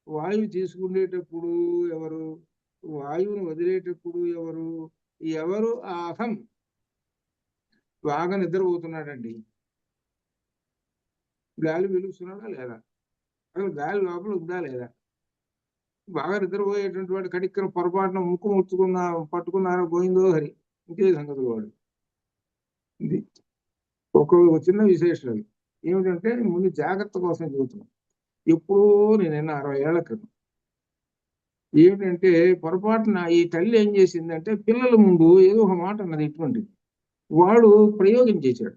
వాయువు తీసుకునేటప్పుడు ఎవరు? వాయువుని వదిలేటప్పుడు ఎవరు? ఎవరు? ఆ అహం బాగా నిద్రపోతున్నాడండి. గాలి పీలుస్తున్నాడా లేదా? అసలు గాలి లోపల ఉందా లేదా? బాగా నిద్రపోయేటువంటి వాడు కడిక్కన పొరపాటున ముక్కు పట్టుకున్నారో పోయిందో హరి, ఇంకే సంగతులు వాడు. ఇది ఒక చిన్న విశేషాలు ఏమిటంటే, ముందు జాగ్రత్త కోసం చెబుతున్నాం. ఎప్పుడో నేను 60 ఏళ్ల క్రితం ఏమిటంటే, పొరపాటున ఈ తల్లి ఏం చేసిందంటే, పిల్లల ముందు ఏదో ఒక మాట అన్నది ఇటువంటిది. వాడు ప్రయోగం చేశాడు,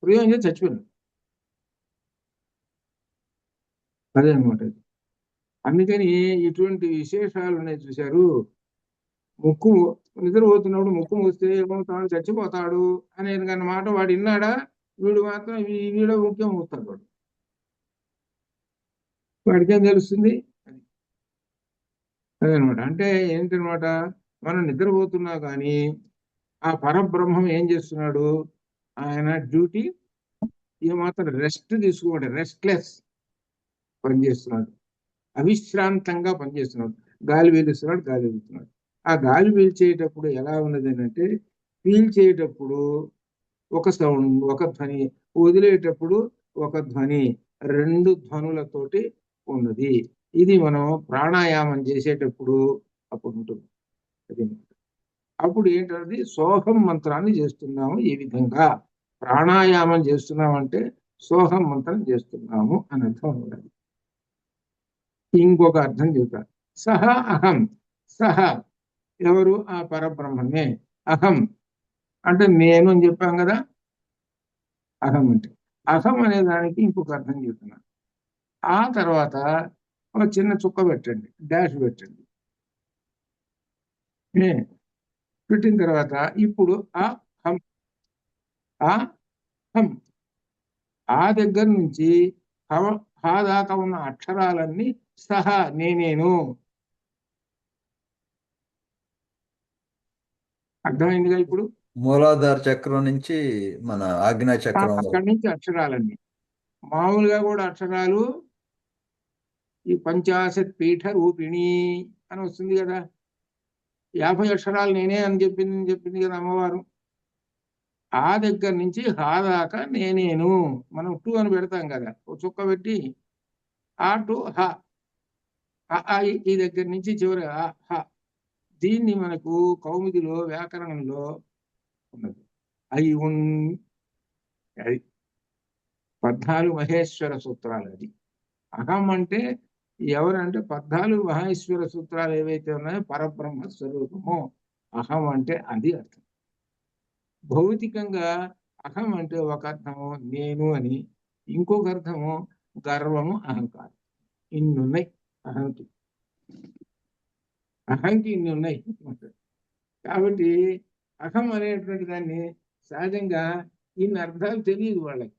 ప్రయోగం చేసి చచ్చిపోయాడు. అదే అనమాట. అందుకని ఇటువంటి విశేషాలు ఉన్నాయి చూశారు. ముక్కు నిద్రపోతున్నప్పుడు ముక్కు మూస్తే ఏమవుతాడు? చచ్చిపోతాడు అనేది కానీ మాట వాడు విన్నాడా? వీడు మాత్రం వీడో ముఖ్యం మూస్తాడు. వాడికేం తెలుస్తుంది? అదనమాట. అంటే ఏంటనమాట, మనం నిద్రపోతున్నా కానీ ఆ పరబ్రహ్మం ఏం చేస్తున్నాడు? ఆయన డ్యూటీ ఏమాత్రం రెస్ట్ తీసుకోండి, రెస్ట్లెస్ పనిచేస్తున్నాడు, అవిశ్రాంతంగా పనిచేస్తున్నాడు. గాలి పీలుస్తున్నాడు, గాలి పీలుస్తున్నాడు. ఆ గాలి పీల్చేటప్పుడు ఎలా ఉన్నది అంటే, పీల్చేటప్పుడు ఒక సౌండ్, ఒక ధ్వని, వదిలేటప్పుడు ఒక ధ్వని, 2 ధ్వనులతోటి ఉన్నది. ఇది మనం ప్రాణాయామం చేసేటప్పుడు అప్పుడు ఉంటుంది. అది అప్పుడు ఏంటది? సోహం మంత్రాన్ని చేస్తున్నాము. ఈ విధంగా ప్రాణాయామం చేస్తున్నామంటే సోహం మంత్రం చేస్తున్నాము అని అర్థం ఉండాలి. ఇంకొక అర్థం చెబుతారు. సహ అహం. సహ ఎవరు? ఆ పరబ్రహ్మమే. అహం అంటే నేను అని చెప్పాం కదా. అహం అంటే అహం అనే దానికి ఇంకొక అర్థం చెప్తున్నాను. ఆ తర్వాత ఒక చిన్న చుక్క పెట్టండి, డాష్ పెట్టండి. పెట్టిన తర్వాత ఇప్పుడు ఆ హం, ఆ హం, ఆ దగ్గర నుంచి హా దాకా ఉన్న అక్షరాలన్నీ సహా నేనేను. అర్థమైందిగా ఇప్పుడు? మూలాధార చక్రం నుంచి మన ఆజ్ఞా చక్రం అక్కడి నుంచి అక్షరాలన్నీ మామూలుగా కూడా అక్షరాలు ఈ పంచాశత్ పీఠ రూపిణి అని వస్తుంది కదా. 50 అక్షరాలు నేనే అని చెప్పింది కదా అమ్మవారు. ఆ దగ్గర నుంచి హా దాకా నేనేను. మనం 2 అని పెడతాం కదా, ఒక చుక్క పెట్టి ఆ టు హ, ఈ దగ్గర నుంచి చివరి హ. దీన్ని మనకు కౌముదిలో వ్యాకరణంలో ఉన్నది. అది 14 మహేశ్వర సూత్రాలు. అది అహం అంటే ఎవరంటే 14 మహేశ్వర సూత్రాలు ఏవైతే ఉన్నాయో పరబ్రహ్మ స్వరూపము అహం అంటే అది అర్థం. భౌతికంగా అహం అంటే ఒక అర్థము నేను అని, ఇంకొక అర్థము గర్వము, అహంకారం. ఇన్నున్నాయి అహంకి. ఇన్ని ఉన్నాయి. కాబట్టి అహం అనేటువంటి దాన్ని సహజంగా ఇన్ని అర్థాలు తెలియదు వాళ్ళకి.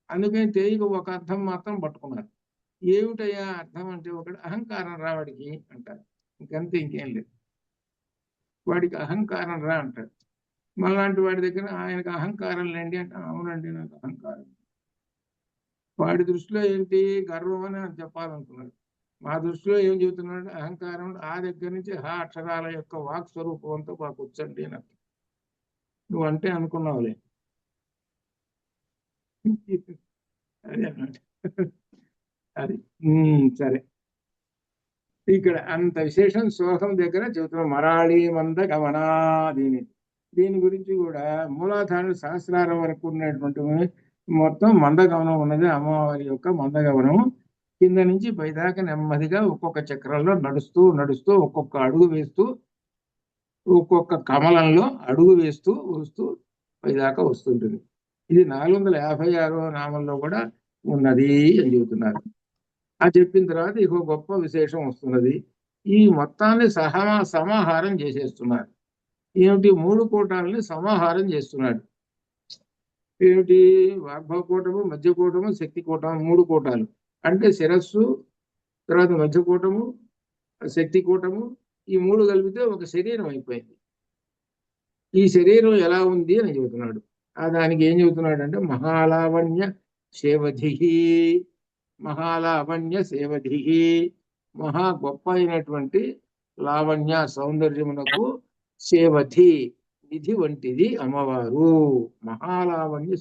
అందుకని తెలియక ఒక అర్థం మాత్రం పట్టుకున్నారు. ఏమిటయ్యా అర్థం అంటే, ఒకటి అహంకారం రావాడికి అంటారు. ఇంకంతే, ఇంకేం లేదు. వాడికి అహంకారం రా అంటాడు. మళ్ళాంటి వాడి దగ్గర ఆయనకు అహంకారం లేండి అంటే, అవునండి నాకు అహంకారం. వాడి దృష్టిలో ఏంటి? గర్వం అని చెప్పాలనుకున్నాడు. మా దృష్టిలో ఏం చెబుతున్నాడు? అహంకారం ఆ దగ్గర నుంచి హా అక్షరాల యొక్క వాక్ స్వరూపంతో మాకు వచ్చండి అని అర్థం. నువ్వు అంటే అనుకున్నావులే. అదే అన్నమాట. అది సరే. ఇక్కడ అంత విశేషం సోహం దగ్గర చెబుతున్నాం. మరాళి మంద గమనా. దీని గురించి కూడా మూలాధార సహస్రారం వరకు ఉన్నటువంటి మొత్తం మందగమనం ఉన్నది. అమ్మవారి యొక్క మందగమనం కింద నుంచి పైదాకా నెమ్మదిగా ఒక్కొక్క చక్రంలో నడుస్తూ ఒక్కొక్క అడుగు వేస్తూ ఒక్కొక్క కమలంలో అడుగు వేస్తూ వస్తూ పైదాకా వస్తుంటుంది. ఇది 456వ నామంలో కూడా ఉన్నది అని చెబుతున్నారు. అది చెప్పిన తర్వాత ఇంకో గొప్ప విశేషం వస్తున్నది. ఈ మొత్తాన్ని సమాహారం చేసేస్తున్నారు. ఏమిటి? 3 కూటాలని సమాహారం చేస్తున్నాడు. ఏమిటి? వాగ్భవకూటము, మధ్యకూటము, శక్తి కూటము, 3 కూటాలు. అంటే శిరస్సు, తర్వాత మధ్యకూటము, శక్తి కూటము, ఈ 3 కలిపితే ఒక శరీరం అయిపోయింది. ఈ శరీరం ఎలా ఉంది అని చెబుతున్నాడు. దానికి ఏం చెబుతున్నాడు అంటే మహాలావణ్య సేవధి, మహాలావణ్య సేవధి, మహా గొప్ప అయినటువంటి లావణ్య సౌందర్యమునకు సేవధి నిధి వంటిది అమ్మవారు. మహాలావణ్య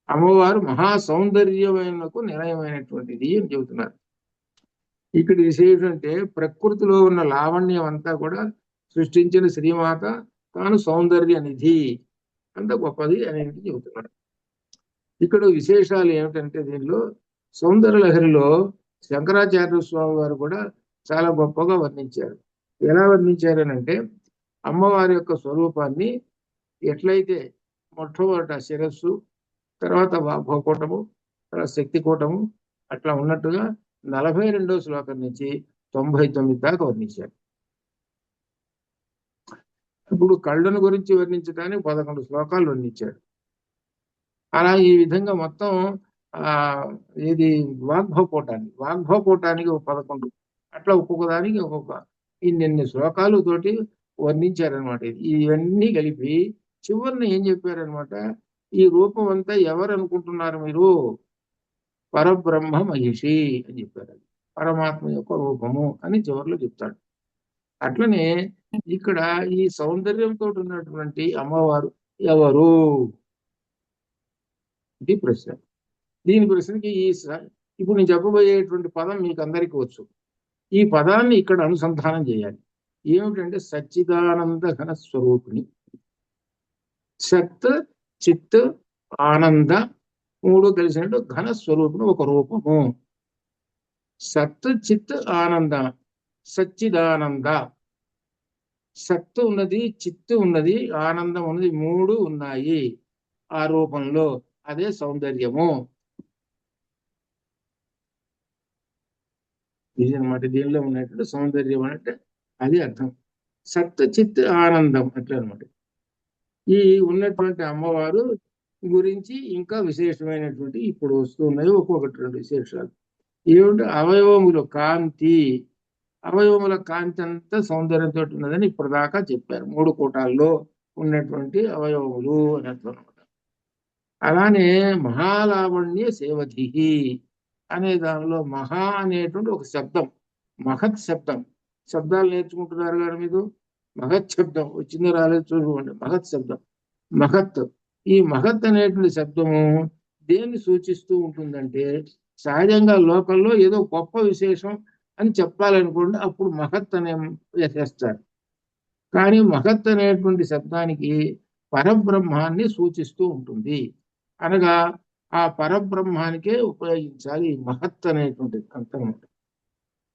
అమ్మవారు మహా సౌందర్యమునకు నిలయమైనటువంటిది అని చెబుతున్నారు. ఇక్కడ విశేషం అంటే ప్రకృతిలో ఉన్న లావణ్యం అంతా కూడా సృష్టించిన శ్రీమాత తాను సౌందర్య నిధి, అంత గొప్పది అనేది చెబుతున్నాడు. ఇక్కడ విశేషాలు ఏమిటంటే దీనిలో సౌందర్య లహరిలో శంకరాచార్య స్వామి వారు కూడా చాలా గొప్పగా వర్ణించారు. ఎలా వర్ణించారనంటే అమ్మవారి యొక్క స్వరూపాన్ని ఎట్లయితే మొట్టమొదట శిరస్సు, తర్వాత వాగ్భవకూటము, తర్వాత శక్తి కూటము అట్లా ఉన్నట్టుగా 42వ శ్లోకం నుంచి 99 దాకా వర్ణించారు. ఇప్పుడు కళ్ళను గురించి వర్ణించడానికి 11 శ్లోకాలు వర్ణించాడు. అలా ఈ విధంగా మొత్తం ఇది వాగ్భవకూటానికి 11, అట్లా ఒక్కొక్క దానికి ఒక్కొక్క ఇన్ని శ్లోకాలు తోటి వర్ణించారనమాట. ఇవన్నీ కలిపి చివరిని ఏం చెప్పారనమాట, ఈ రూపం అంతా ఎవరు అనుకుంటున్నారు మీరు? పరబ్రహ్మ మహిషి అని చెప్పారు. పరమాత్మ యొక్క రూపము అని చివరిలో చెప్తాడు. అట్లనే ఇక్కడ ఈ సౌందర్యంతో ఉన్నటువంటి అమ్మవారు ఎవరు? ఇది ప్రశ్న. దీని ప్రశ్నకి ఇప్పుడు నేను చెప్పబోయేటువంటి పదం మీకు అందరికీ వచ్చు. ఈ పదాన్ని ఇక్కడ అనుసంధానం చేయాలి. ఏమిటంటే సచ్చిదానంద ఘన స్వరూపిణి. సత్ చిత్ ఆనంద 3 కలిసినట్టు ఘన స్వరూపిణి ఒక రూపము. సత్ చిత్ ఆనంద, సచ్చిదానంద. సత్తు ఉన్నది, చిత్తు ఉన్నది, ఆనందం ఉన్నది, 3 ఉన్నాయి ఆ రూపంలో. అదే సౌందర్యము. ఇది అనమాట దీనిలో ఉన్నటువంటి సౌందర్యం అంటే అది అర్థం. సత్ చిత్ ఆనందం అట్లా అనమాట. ఈ ఉన్నటువంటి అమ్మవారు గురించి ఇంకా విశేషమైనటువంటి ఇప్పుడు వస్తున్నాయి ఒక్కొక్కటి 2 విశేషాలు. ఏమిటి? అవయవములు కాంతి, అవయవముల కాంతి అంతా సౌందర్యంతో ఉన్నదని ఇప్పుడు దాకా చెప్పారు. 3 కూటాల్లో ఉన్నటువంటి అవయవములు అని అర్థం అనమాట. అలానే మహాలావణ్య సేవధి అనే దానిలో మహా అనేటువంటి ఒక శబ్దం, మహత్ శబ్దం. శబ్దాలు నేర్చుకుంటున్నారు కానీ మీరు మహత్ శబ్దం వచ్చిందో రాలేదు చూసుకోండి. మహత్ శబ్దం, మహత్. ఈ మహత్ అనేటువంటి శబ్దము దేన్ని సూచిస్తూ ఉంటుందంటే సహజంగా లోకంలో ఏదో గొప్ప విశేషం అని చెప్పాలనుకోండి, అప్పుడు మహత్ అనే వేసేస్తారు. కానీ మహత్ అనేటువంటి శబ్దానికి పరబ్రహ్మాన్ని సూచిస్తూ ఉంటుంది. అనగా ఆ పరబ్రహ్మానికే ఉపయోగించాలి మహత్ అనేటువంటి అర్థం.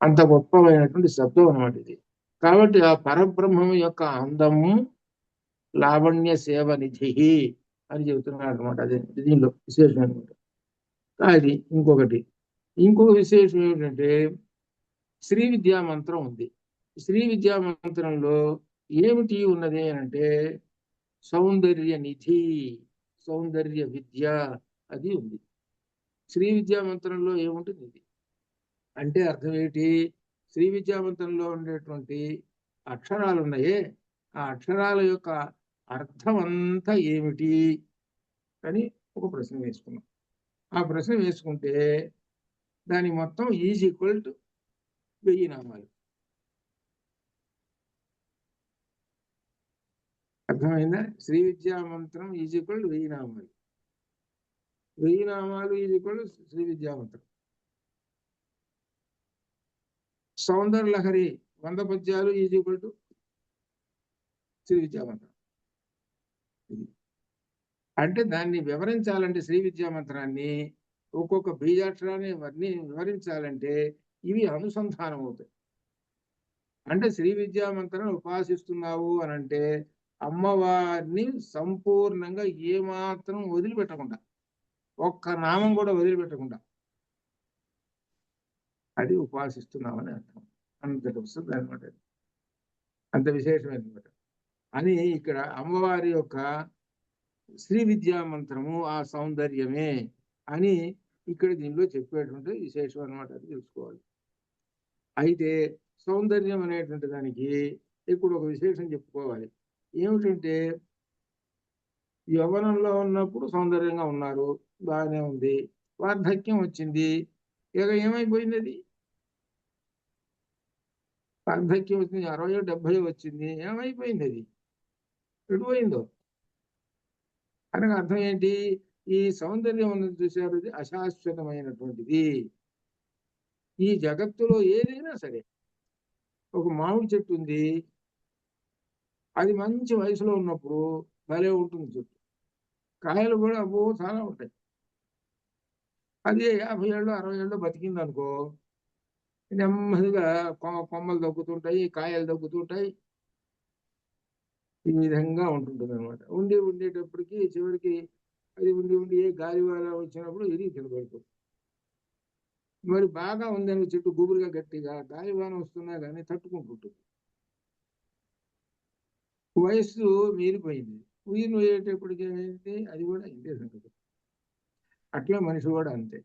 అంత గొప్పమైనటువంటి శబ్దం అనమాట ఇది. కాబట్టి ఆ పరబ్రహ్మం యొక్క అందము లావణ్య సేవ నిధి అని చెబుతున్నాడు అనమాట. అదే దీనిలో విశేషం అనమాట. అది ఇంకొక విశేషం ఏమిటంటే శ్రీ విద్యా మంత్రం ఉంది. శ్రీ విద్యా మంత్రంలో ఏమిటి ఉన్నది అంటే సౌందర్య నిధి, సౌందర్య విద్య అది ఉంది. శ్రీ విద్యా మంత్రంలో ఏముంటుంది? ఇది అంటే అర్థం ఏంటి? శ్రీ విద్యా మంత్రంలో ఉండేటువంటి అక్షరాలు ఉన్నాయే, ఆ అక్షరాల యొక్క అర్థం అంతా ఏమిటి అని ఒక ప్రశ్న వేసుకున్నాం. ఆ ప్రశ్న వేసుకుంటే దాని మొత్తం ఈజ్ ఈక్వల్ టు 1000 నామాలు. అర్థమైందా? శ్రీ విద్యా మంత్రం ఈజ్ ఈక్వల్ టు 1000 నామాలు. 1000 నామాలు ఈజ్ ఈక్వల్ టు శ్రీ విద్యా మంత్రం. సౌందర్య లహరి 100 పద్యాలు ఈజ్ ఈక్వల్ టు శ్రీ విద్యా మంత్రం. అంటే దాన్ని వివరించాలంటే శ్రీ విద్యా మంత్రాన్ని ఒక్కొక్క బీజాక్షరాన్ని వివరించాలంటే ఇవి అనుసంధానం అవుతాయి. అంటే శ్రీ విద్యామంత్రం ఉపాసిస్తున్నావు అని అంటే అమ్మవారిని సంపూర్ణంగా ఏమాత్రం వదిలిపెట్టకుండా, ఒక్క నామం కూడా వదిలిపెట్టకుండా అది ఉపాసిస్తున్నామని అర్థం. అంతటి వస్తుంది అనమాట. అంత విశేషమైనమాట అని ఇక్కడ అమ్మవారి యొక్క శ్రీ విద్యా మంత్రము ఆ సౌందర్యమే అని ఇక్కడ దీనిలో చెప్పేటువంటి విశేషం అనమాట. అది తెలుసుకోవాలి. అయితే సౌందర్యం అనేటువంటి దానికి ఇప్పుడు ఒక విశేషం చెప్పుకోవాలి. ఏమిటంటే యవ్వనంలో ఉన్నప్పుడు సౌందర్యంగా ఉన్నారు, బాగానే ఉంది. వార్ధక్యం వచ్చింది, ఇక ఏమైపోయింది? అది వార్ధక్యం వచ్చింది, 60 70 వచ్చింది, ఏమైపోయింది? అది ఎటుపోయిందో. అనగా అర్థం ఏంటి? ఈ సౌందర్యం ఉన్నది చూశారు, ఇది అశాశ్వతమైనటువంటిది. ఈ జగత్తులో ఏదైనా సరే, ఒక మామిడి చెట్టు ఉంది, అది మంచి వయసులో ఉన్నప్పుడు భలే ఉంటుంది చెట్టు, కాయలు కూడా అబ్బో చాలా ఉంటాయి. అది 50 ఏళ్ళు 60 ఏళ్ళు బతికింది అనుకో, నెమ్మదిగా కొమ్మలు తగ్గుతుంటాయి, కాయలు తగ్గుతుంటాయి, ఈ విధంగా ఉంటుంటుంది అనమాట. ఉండేటప్పటికి చివరికి అది ఉండి ఏ గాలివాన వచ్చినప్పుడు ఇది కింద పడుతుంది. మరి బాగా ఉందని చెట్టు గుబురుగా గట్టిగా గాలివాన వస్తున్నా కానీ తట్టుకుంటుంటుంది. వయస్సు మీరిపోయింది, పోయేటప్పటికి ఏమైంది? అది కూడా ఇంతే సంగతి. అట్లా మనిషి కూడా అంతే.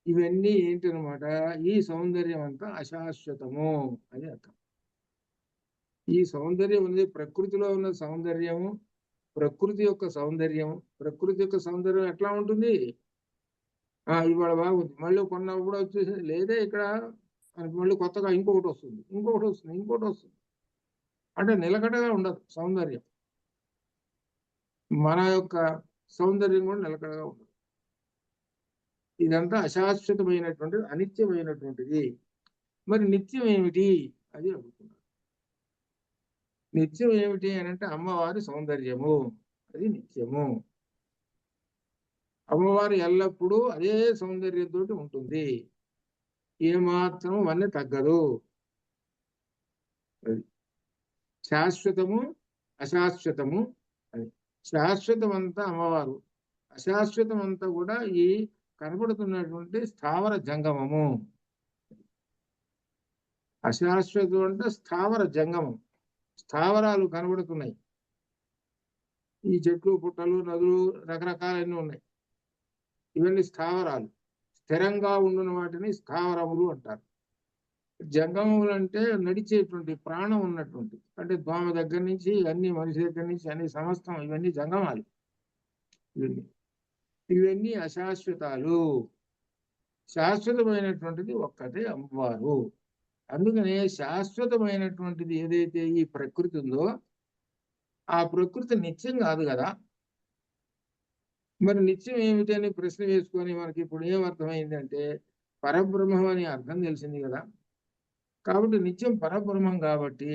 ఇవన్నీ ఏంటనమాట? ఈ సౌందర్యం అంతా అశాశ్వతము అని అర్థం. ఈ సౌందర్యం అనేది ప్రకృతిలో ఉన్న సౌందర్యము, ప్రకృతి యొక్క సౌందర్యం. ప్రకృతి యొక్క సౌందర్యం ఎట్లా ఉంటుంది? ఇవాళ బాగుంది, మళ్ళీ కొన్నప్పుడు వచ్చేసి లేదే ఇక్కడ, మళ్ళీ కొత్తగా ఇంకొకటి వస్తుంది, ఇంకోటి వస్తుంది. అంటే నిలకడగా ఉండదు సౌందర్యం. మన యొక్క సౌందర్యం కూడా నిలకడగా ఉండదు. ఇదంతా అశాశ్వతమైనటువంటిది, అనిత్యమైనటువంటిది. మరి నిత్యం ఏమిటి? అది అడుగుతున్నారు. నిత్యం ఏమిటి అని అంటే అమ్మవారి సౌందర్యము, అది నిత్యము. అమ్మవారు ఎల్లప్పుడూ అదే సౌందర్యంతో ఉంటుంది, ఏమాత్రం వన్నీ తగ్గదు. అది శాశ్వతము అశాశ్వతము. అది శాశ్వతం అంతా అమ్మవారు, అశాశ్వతం అంతా కూడా ఈ కనబడుతున్నటువంటి స్థావర జంగమము. అశాశ్వతం అంటే స్థావర జంగమం, స్థావరాలు కనబడుతున్నాయి. ఈ చెట్లు పుట్టలు నదులు రకరకాలన్నీ ఉన్నాయి, ఇవన్నీ స్థావరాలు. స్థిరంగా ఉండిన వాటిని స్థావరములు అంటారు. జంగమములు అంటే నడిచేటువంటి ప్రాణం ఉన్నటువంటి, అంటే దోమ దగ్గర నుంచి అన్ని, మనిషి దగ్గర నుంచి అన్ని సమస్తం, ఇవన్నీ జంగమాలు. ఇవన్నీ అశాశ్వతాలు. శాశ్వతమైనటువంటిది ఒక్కటే అమ్మవారు. అందుకనే శాశ్వతమైనటువంటిది ఏదైతే ఈ ప్రకృతి ఉందో, ఆ ప్రకృతి నిత్యం కాదు కదా. మరి నిత్యం ఏమిటి అని ప్రశ్న వేసుకొని మనకి ఇప్పుడు ఏమర్థమైందంటే పరబ్రహ్మం అని అర్థం తెలిసింది కదా. కాబట్టి నిత్యం పరబ్రహ్మం కాబట్టి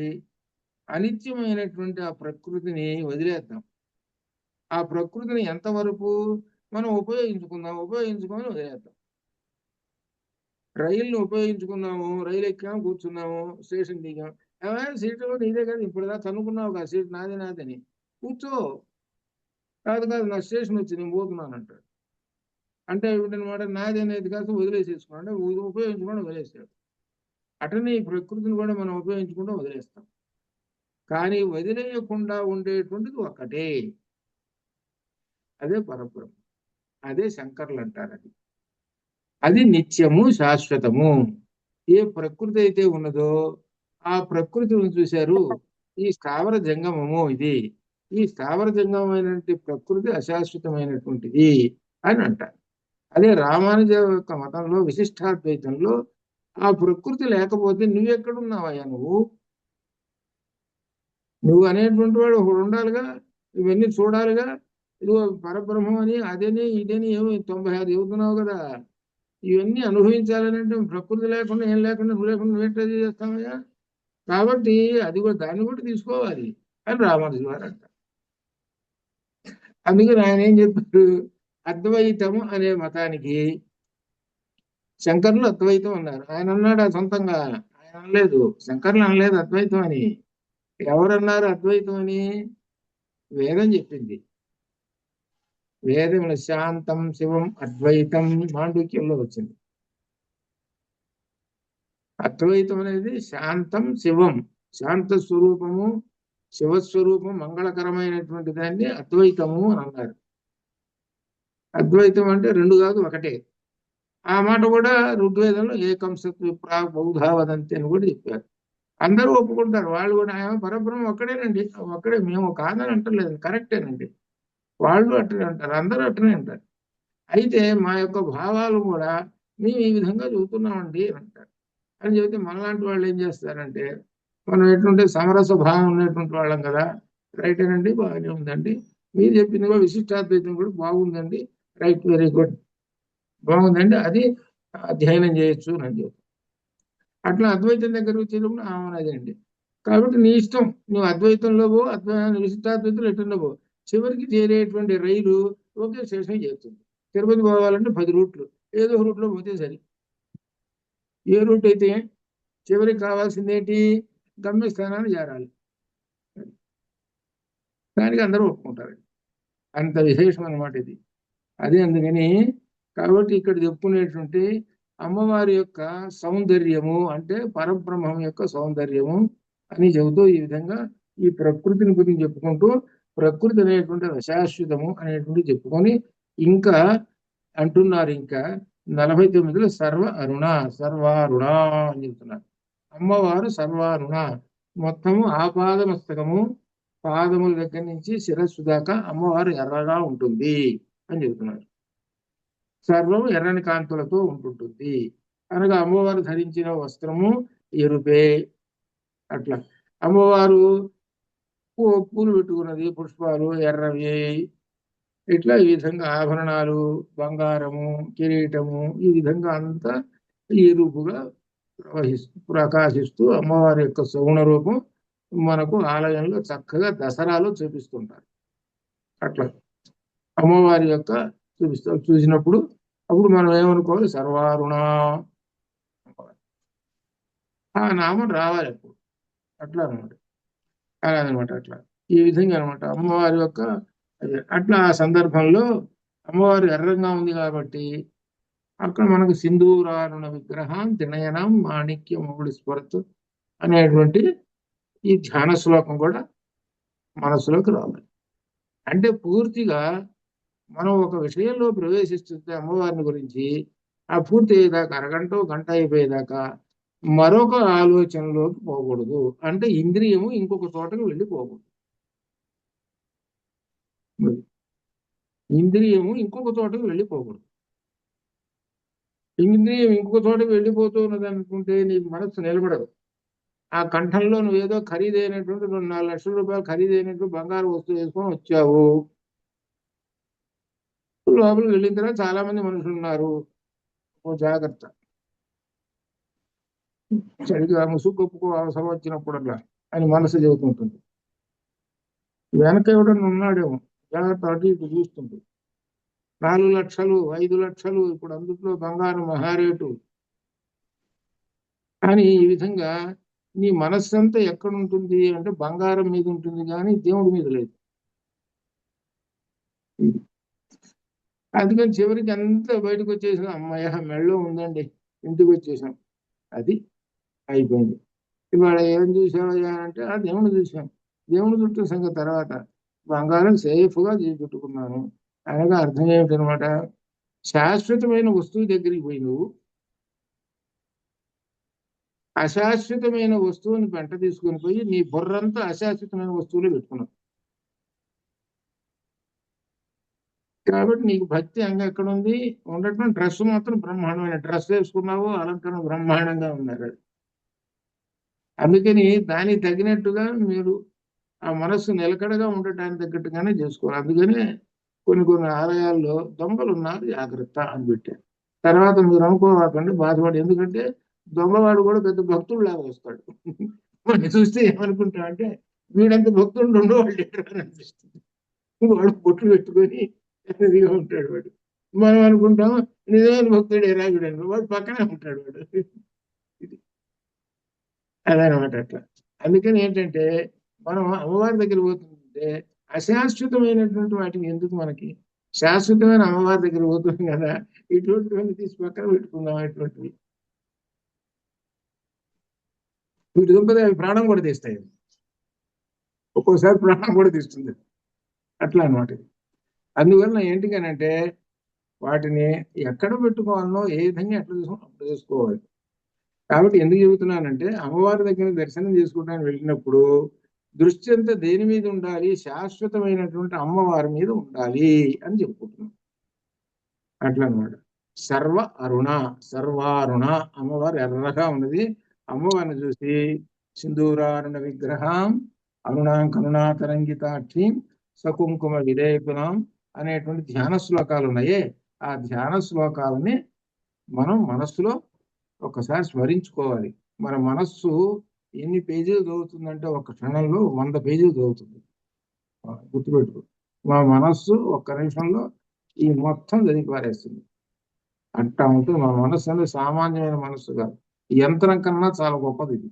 అనిత్యమైనటువంటి ఆ ప్రకృతిని వదిలేద్దాం. ఆ ప్రకృతిని ఎంతవరకు మనం ఉపయోగించుకొని వదిలేద్దాం. రైలును ఉపయోగించుకున్నాము, రైలు ఎక్కాము, కూర్చున్నాము, స్టేషన్ దిగాం. సీటు నీదే కదా, ఇప్పుడు దాకా చనుకున్నావు కదా, సీట్ నాదని కూర్చో. కాదు నా స్టేషన్ వచ్చి నేను పోతున్నాను అంటాడు. అంటే ఏమిటనమాట? నాది అనేది కాదు, వదిలేసేసుకున్నాడు, అంటే ఉపయోగించుకోవడం వదిలేస్తాడు. అటనే ఈ ప్రకృతిని కూడా మనం ఉపయోగించుకుంటూ వదిలేస్తాం. కానీ వదిలేయకుండా ఉండేటువంటిది ఒక్కటే, అదే పరబ్రహ్మ, అదే శంకర్లు అంటారు. అది నిత్యము శాశ్వతము. ఏ ప్రకృతి అయితే ఉన్నదో ఆ ప్రకృతిని చూశారు, ఈ స్థావర జంగమము ఇది. ఈ స్థావర జంగమైనటువంటి ప్రకృతి అశాశ్వతమైనటువంటిది అని అంటారు. అదే రామానుజ యొక్క మతంలో విశిష్టాద్వైతంలో ఆ ప్రకృతి లేకపోతే నువ్వెక్కడున్నావయ్యా? నువ్వు అనేటువంటి వాడు ఒకడు ఉండాలిగా, ఇవన్నీ చూడాలిగా. ఇదిగో పరబ్రహ్మం అని అదేని ఇదేని ఏమో 96 చెబుతున్నావు కదా. ఇవన్నీ అనుభవించాలని అంటే ప్రకృతి లేకుండా ఏం లేకుండా నువ్వేంటో చేస్తావయ్యా. కాబట్టి అది కూడా, దాన్ని కూడా తీసుకోవాలి అని రామానుజు గారు అంటారు. అందుకని ఆయన ఏం చెప్పారు? అద్వైతము అనే మతానికి శంకరులు అద్వైతం అన్నారు. ఆయన అన్నాడు సొంతంగా, ఆయన అనలేదు, శంకర్లు అనలేదు అద్వైతం అని. ఎవరన్నారు అద్వైతం అని? వేదం చెప్పింది. వేదముల శాంతం శివం అద్వైతం మాండూక్యంలో వచ్చింది. అద్వైతం అనేది శాంతం శివం, శాంత స్వరూపము, శివస్వరూపం, మంగళకరమైనటువంటి దాన్ని అద్వైతము అని అన్నారు. అద్వైతం అంటే రెండు కాదు ఒకటే. ఆ మాట కూడా ఋగ్వేదంలో ఏకం సత్ విప్రా బౌధా వదంతి అని కూడా చెప్పారు. అందరూ ఒప్పుకుంటారు. వాళ్ళు కూడా పరబ్రహ్మ ఒక్కడేనండి, ఒక్కడే, మేము కాదని అంటలేదు, కరెక్టేనండి. వాళ్ళు అట్లనే అంటారు, అందరూ అట్లనే అంటారు. అయితే మా యొక్క భావాలు కూడా మేము ఈ విధంగా చెబుతున్నామండి అని అంటారు. అని చెబితే మనలాంటి వాళ్ళు ఏం చేస్తారంటే, మనం ఎట్లుంటే సమరస భావం ఉన్నటువంటి వాళ్ళం కదా, రైటేనండి, బాగానే ఉందండి, మీరు చెప్పింది కూడా విశిష్టాద్వైతం కూడా బాగుందండి, రైట్, వెరీ గుడ్, బాగుందండి, అది అధ్యయనం చేయొచ్చు అని చెప్తాం. అట్లా అద్వైతం దగ్గర వచ్చేటప్పుడు అదేండి. కాబట్టి నీ ఇష్టం, నువ్వు అద్వైతంలో పో, విశిష్టాద్వైతంలో ఎట్లా పో, చివరికి చేరేటువంటి రైలు ఒకే స్టేషన్ చేరుతుంది. తిరుపతి పోవాలంటే 10 రూట్లు, ఏదో రూట్లో పోతే సరి. ఏ రూట్ అయితే చివరికి కావాల్సింది ఏంటి? గమ్యస్థానాన్ని చేరాలి. దానికి అందరూ ఒప్పుకుంటారు. అంత విశేషం అన్నమాట ఇది. అదే అందుకని కాబట్టి ఇక్కడ చెప్పుకునేటువంటి అమ్మవారి యొక్క సౌందర్యము అంటే పరబ్రహ్మం యొక్క సౌందర్యము అని చెబుతూ ఈ విధంగా ఈ ప్రకృతిని గురించి చెప్పుకుంటూ, ప్రకృతి అనేటువంటి అశాశ్వతము అనేటువంటి చెప్పుకొని ఇంకా అంటున్నారు, ఇంకా 49లో సర్వారుణ అని చెప్తున్నారు. అమ్మవారు సర్వారుణ, మొత్తము ఆపాదమస్తకము, పాదముల దగ్గర నుంచి శిరస్సు దాకా అమ్మవారు ఎర్రగా ఉంటుంది అని చెబుతున్నారు. సర్వం ఎర్రని కాంతులతో ఉంటుంటుంది అనగా అమ్మవారు ధరించిన వస్త్రము ఎరుపే. అట్లా అమ్మవారు పూలు పెట్టుకున్నది, పుష్పాలు ఎర్రవి. ఇట్లా ఈ విధంగా ఆభరణాలు, బంగారము, కిరీటము, ఈ విధంగా అంతా ఎరుపుగా ప్రకాశిస్తూ అమ్మవారి యొక్క సగుణ రూపం మనకు ఆలయంలో చక్కగా దసరాలో చూపిస్తుంటారు. అట్లా అమ్మవారి యొక్క చూసినప్పుడు అప్పుడు మనం ఏమనుకోవాలి? సర్వారుణ, ఆ నామం రావాలి అప్పుడు. అట్లా అనమాట, అలా అనమాట. అట్లా ఈ విధంగా అనమాట అమ్మవారి యొక్క అట్లా ఆ సందర్భంలో అమ్మవారు ఎర్రంగా ఉంది కాబట్టి అక్కడ మనకు సింధూరారుణ విగ్రహం దినయనం మాణిక్య మౌళి స్ఫురత్ అనేటువంటి ఈ ధ్యాన శ్లోకం కూడా మనసులోకి రావాలి. అంటే పూర్తిగా మనం ఒక విషయంలో ప్రవేశిస్తుంటే అమ్మవారిని గురించి ఆ పూర్తి అయ్యేదాకా, అరగంట గంట అయిపోయేదాకా మరొక ఆలోచనలోకి పోకూడదు. అంటే ఇంద్రియము ఇంకొక చోటకు వెళ్ళిపోకూడదు. ఇంద్రియము ఇంకొక చోటకు వెళ్ళిపోకూడదు. ఇంద్రియం ఇంకొక చోటకు వెళ్ళిపోతున్నది అనుకుంటే నీ మనస్సు నిలబడదు. ఆ కంఠంలో నువ్వు ఏదో ఖరీదైనటువంటి 4 లక్షల రూపాయలు ఖరీదైనటువంటి బంగారు వస్తువు వేసుకొని వచ్చావు. లోపలికి వెళ్ళిన తర్వాత చాలా మంది మనుషులు ఉన్నారు, ఓ జాగ్రత్త, సరిగా ముసుగు కప్పుకో అవసరం వచ్చినప్పుడల్లా అని మనసు చెబుతుంటుంది. వెనక ఎవడన్నా ఉన్నాడేమో, జాగ్రత్త, అటు ఇటు చూస్తుంటుంది. 4 లక్షలు 5 లక్షలు, ఇప్పుడు అందుట్లో బంగారం మహారేటు అని ఈ విధంగా నీ మనస్సంతా ఎక్కడ ఉంటుంది అంటే బంగారం మీద ఉంటుంది, కానీ దేవుడి మీద లేదు. అందుకని చివరికి అంతా బయటకు వచ్చేసాం, అమ్మాయ మెళ్ళో ఉందండి, ఇంటికి వచ్చేసాం, అది అయిపోయింది. ఇవాళ ఏం చూసావయ్యా అంటే ఆ దేవుని చూసాం, దేవుని చుట్టూ సంగతి తర్వాత, బంగారం సేఫ్గా పెట్టుకున్నాను అనగా అర్థం ఏమిటనమాట? శాశ్వతమైన వస్తువు దగ్గరికి పోయి నువ్వు అశాశ్వతమైన వస్తువుని వెంట తీసుకొని పోయి నీ బుర్రంతా అశాశ్వతమైన వస్తువులు పెట్టుకున్నావు. కాబట్టి నీకు భక్తి అంగ ఎక్కడ ఉంది? ఉండటం డ్రెస్ మాత్రం బ్రహ్మాండమైన డ్రెస్ వేసుకున్నావు, అలంకరణ బ్రహ్మాండంగా ఉన్నారు. అందుకని దానికి తగినట్టుగా మీరు ఆ మనస్సు నిలకడగా ఉండటానికి తగ్గట్టుగానే చేసుకోవాలి. అందుకనే కొన్ని ఆలయాల్లో దొంగలు ఉన్నారు, జాగ్రత్త అని పెట్టారు. తర్వాత మీరు అనుకోవాలండి బాధపడి, ఎందుకంటే దొంగవాడు కూడా పెద్ద భక్తుడు లాగా వస్తాడు. వాడిని చూస్తే ఏమనుకుంటా అంటే వీడంత భక్తుడు ఉండేవాళ్ళు అని అనిపిస్తుంది. వాడు బొట్లు పెట్టుకొని ఇదిగా ఉంటాడు వాడు. మనం అనుకుంటాం నిజమైన భక్తుడు ఎరాగుడు, వాడు పక్కనే ఉంటాడు వాడు. అదనమాట అట్లా. అందుకని ఏంటంటే మనం అమ్మవారి దగ్గర పోతుంటే అశాశ్వతమైనటువంటి వాటిని ఎందుకు మనకి, శాశ్వతమైన అమ్మవారి దగ్గర పోతుంది కదా, ఇటువంటివన్నీ తీసి పక్కన పెట్టుకుందాం. ఇటువంటివి వీటి దుంపది అవి ప్రాణం కూడా తీస్తాయి, ఒక్కోసారి ప్రాణం కూడా తీస్తుంది. అట్లా అనమాట. అందువలన ఏంటికనంటే వాటిని ఎక్కడ పెట్టుకోవాలనో, ఏ విధంగా ఎట్లా అప్పుడు చూసుకోవాలి. కాబట్టి ఎందుకు చెబుతున్నానంటే అమ్మవారి దగ్గర దర్శనం చేసుకోవడానికి వెళ్ళినప్పుడు దృష్టి అంతా దేని మీద ఉండాలి, శాశ్వతమైనటువంటి అమ్మవారి మీద ఉండాలి అని చెప్పుకుంటున్నాం. అట్లా అనమాట. సర్వ అరుణ, సర్వారుణ, అమ్మవారు ఎర్రగా ఉన్నది. అమ్మవారిని చూసి సింధూరారుణ విగ్రహం అరుణాం కరుణాతరంగితాక్షిం సకుంకుమ విలేపునాం అనేటువంటి ధ్యాన శ్లోకాలు ఉన్నాయే, ఆ ధ్యాన శ్లోకాలని మనం మనస్సులో ఒకసారి స్మరించుకోవాలి. మన మనస్సు ఎన్ని పేజీలు చదువుతుందంటే ఒక క్షణంలో 100 పేజీలు చదువుతుంది. గుర్తుపెట్టుకో, మా మనస్సు ఒక్క నిమిషంలో ఈ మొత్తం చదివి పారేస్తుంది. అట్టా ఉంటుంది మన మనస్సు అనేది. సామాన్యమైన మనస్సు కాదు, యంత్రం కన్నా చాలా గొప్పది ఇది.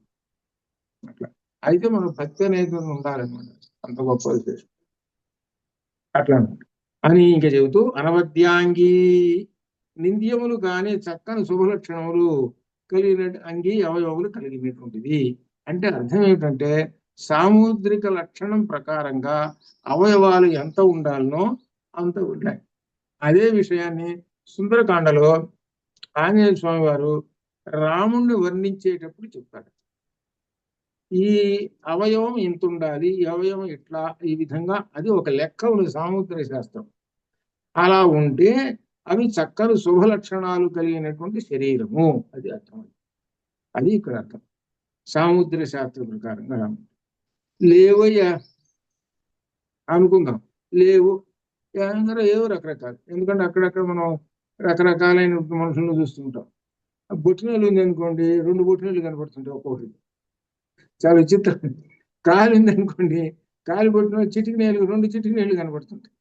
అట్లా అయితే మనకు భక్తి అనేది ఉండాలన్నమాట, అంత గొప్ప విశేషం. అట్లా అని ఇంకా చెబుతూ అనవద్యాంగి, నింద్యములు కానీ చక్కని శుభలక్షణములు కలిగిన అంగి అవయవములు కలిగినటువంటిది. అంటే అర్థం ఏమిటంటే సాముద్రిక లక్షణం ప్రకారంగా అవయవాలు ఎంత ఉండాలనో అంత ఉన్నాయి. అదే విషయాన్ని సుందరకాండలో ఆంజనేయ స్వామి వారు రాముణ్ణి వర్ణించేటప్పుడు చెప్తాడు. ఈ అవయవం ఇంత ఉండాలి, ఈ అవయవం ఇట్లా, ఈ విధంగా, అది ఒక లెక్క ఉంది సాముద్రిక శాస్త్రం. అలా ఉంటే అవి చక్కని శుభ లక్షణాలు కలిగినటువంటి శరీరము, అది అర్థం. అది ఇక్కడ అర్థం సాముద్రిక శాస్త్ర ప్రకారంగా. లేవయ్యా అనుకుందాం, లేవు అందరూ ఏవో రకరకాలు. ఎందుకంటే అక్కడక్కడ మనం రకరకాలైన మనుషులను చూస్తుంటాం. బొట్టినీళ్ళు ఉంది అనుకోండి, 2 బొట్టినీళ్ళు కనపడుతుంటాయి ఒక్కొక్కటి, చాలా విచిత్రం. కాలు ఉంది అనుకోండి, కాలు కొట్టిన చిటికి నీళ్ళు 2 చిటికి నీళ్ళు కనపడుతుంటాయి.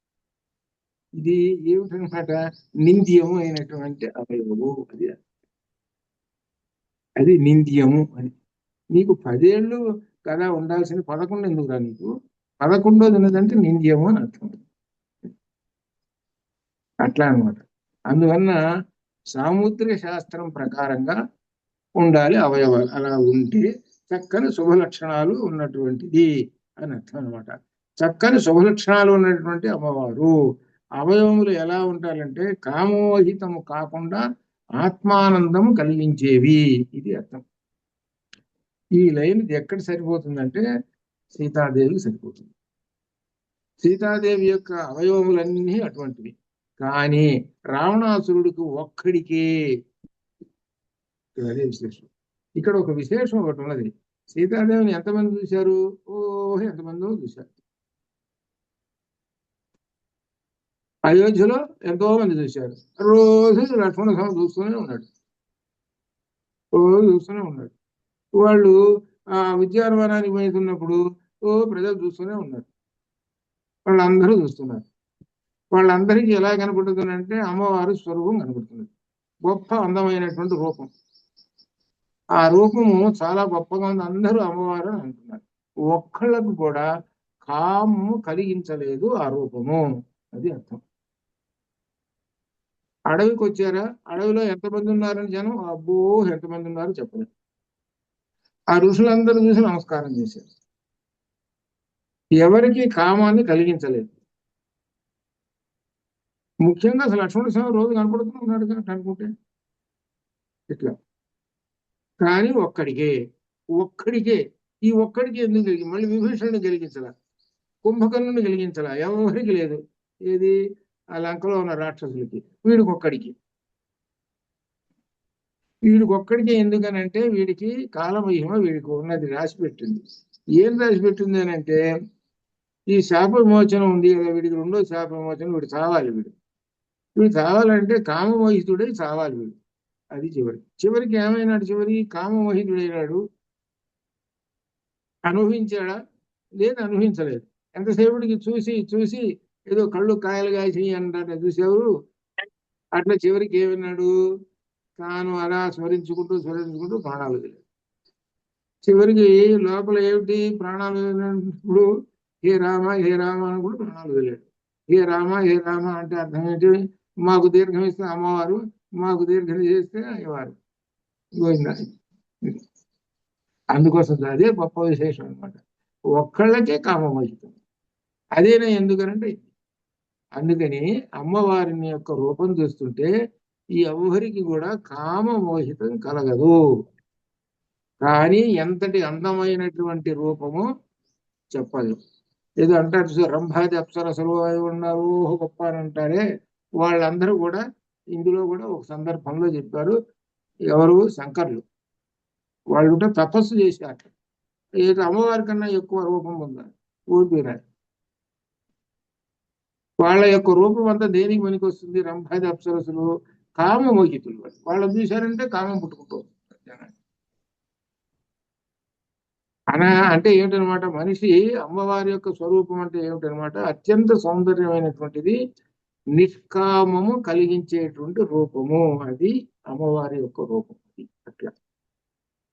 ఇది ఏమిటనమాట, నింద్యము అయినటువంటి అవయవము, అది నింద్యము అని. నీకు 10 ఏళ్ళు కదా ఉండాల్సిన, 11 ఎందుకురా నీకు, 11వ ఉన్నదంటే నింద్యము అని అర్థం. అట్లా అనమాట. అందువలన సాముద్రిక శాస్త్రం ప్రకారంగా ఉండాలి అవయవాలు. అలా ఉంటే చక్కని శుభ లక్షణాలు ఉన్నటువంటిది అని అర్థం అనమాట. చక్కని శుభ లక్షణాలు ఉన్నటువంటి అమ్మవారు. అవయవములు ఎలా ఉండాలంటే కామోహితము కాకుండా ఆత్మానందము కలిగించేవి, ఇది అర్థం. ఈ లైన్ ఎక్కడ సరిపోతుందంటే సీతాదేవికి సరిపోతుంది. సీతాదేవి యొక్క అవయవములన్నీ అటువంటివి. కానీ రావణాసురుడికి ఒక్కడికే, అదే విశేషం. ఇక్కడ ఒక విశేషం ఒకటి ఉన్నది. సీతాదేవిని ఎంతమంది చూశారు? ఎంతమందో చూశారు. అయోధ్యలో ఎంతో మంది చూశారు. రోజు లక్ష్మణ స్వామి చూస్తూనే ఉన్నాడు, రోజు చూస్తూనే ఉన్నాడు. వాళ్ళు ఆ విద్యారవనానికి పోతున్నప్పుడు ప్రజలు చూస్తూనే ఉన్నారు, వాళ్ళందరూ చూస్తున్నారు. వాళ్ళందరికీ ఎలా కనపడుతుందంటే అమ్మవారి స్వరూపం కనపడుతుంది. గొప్ప అందమైనటువంటి రూపం. ఆ రూపము చాలా గొప్పగా ఉంది, అందరూ అమ్మవారు అని అంటున్నారు. ఒక్కళ్ళకు కూడా కామము కలిగించలేదు ఆ రూపము, అది అర్థం. అడవికి వచ్చారా, అడవిలో ఎంతమంది ఉన్నారని జనం, అబ్బో ఎంతమంది ఉన్నారో చెప్పలేదు. ఆ ఋషులందరూ చూసి నమస్కారం చేశారు. ఎవరికి కామాన్ని కలిగించలేదు. ముఖ్యంగా అసలు లక్ష్మణ స్వామి రోజు కనపడుతూ ఉన్నాడు కదా అనుకుంటే ఇట్లా. కానీ ఒక్కడికే ఈ ఒక్కడికి ఎందుకు కలిగి, మళ్ళీ విభీషణుని కలిగించలా, కుంభకర్ణుని కలిగించలా, ఎవరికి లేదు. ఏది ఆ లంకలో ఉన్న రాక్షసులకి, వీడికొక్కడికి ఎందుకనంటే వీడికి కాలమహిమ వీడికి ఉన్నది, రాసి పెట్టింది. ఏం రాసి పెట్టింది అని అంటే ఈ శాప విమోచనం ఉంది కదా, వీడికి 2వ శాప విమోచనం, వీడు చావాలి. వీడు చావాలంటే కామమోహితుడై చావాలి వీడు. అది చివరికి ఏమైనాడు, కామమోహితుడైనాడు. అనుభవించాడా? లేదు, అనుభవించలేదు. ఎంతసేపటికి చూసి ఏదో కళ్ళు కాయలు కాసి అంటారు చూసావు. అట్లా చివరికి ఏమన్నాడు, తాను అలా స్మరించుకుంటూ ప్రాణాలు వదిలాడు. చివరికి లోపల ఏమిటి ప్రాణాలు వదిలినప్పుడు హే రామ హే రామ అని కూడా ప్రాణాలు వదిలేడు. హే రామ హే రామ అంటే అర్థం ఏంటి? మాకు దీర్ఘం ఇస్తే అమ్మవారు, మాకు దీర్ఘం చేస్తే అయ్యవారు. గోవిందా. అందుకోసం అదే గొప్ప విశేషం అనమాట. ఒక్కళ్ళకే కామమోహితం. అదేనా ఎందుకనంటే అందుకని అమ్మవారిని యొక్క రూపం చూస్తుంటే ఈ ఎవ్వరికి కూడా కామమోహితం కలగదు. కానీ ఎంతటి అందమైనటువంటి రూపము చెప్పదు. ఏదో అంటారు రంభాది అప్సరసలు అయి ఉన్నారు గొప్ప అని అంటారే, వాళ్ళందరూ కూడా ఇందులో కూడా ఒక సందర్భంలో చెప్పారు. ఎవరు? శంకర్లు. వాళ్ళు తపస్సు చేశారు. ఏదో అమ్మవారి కన్నా ఎక్కువ రూపం ఉందా? ఊపిరారు. వాళ్ళ యొక్క రూపం అంతా దేనికి పనికి వస్తుంది? రంభాది అప్సరసులు కామమోహితులు. వాళ్ళని చూశారంటే కామం పుట్టుకుంటూ వస్తుంది. అంటే ఏమిటనమాట? మనిషి అమ్మవారి యొక్క స్వరూపం అంటే ఏమిటనమాట? అత్యంత సౌందర్యమైనటువంటిది, నిష్కామము కలిగించేటువంటి రూపము. అది అమ్మవారి యొక్క రూపం. అట్లా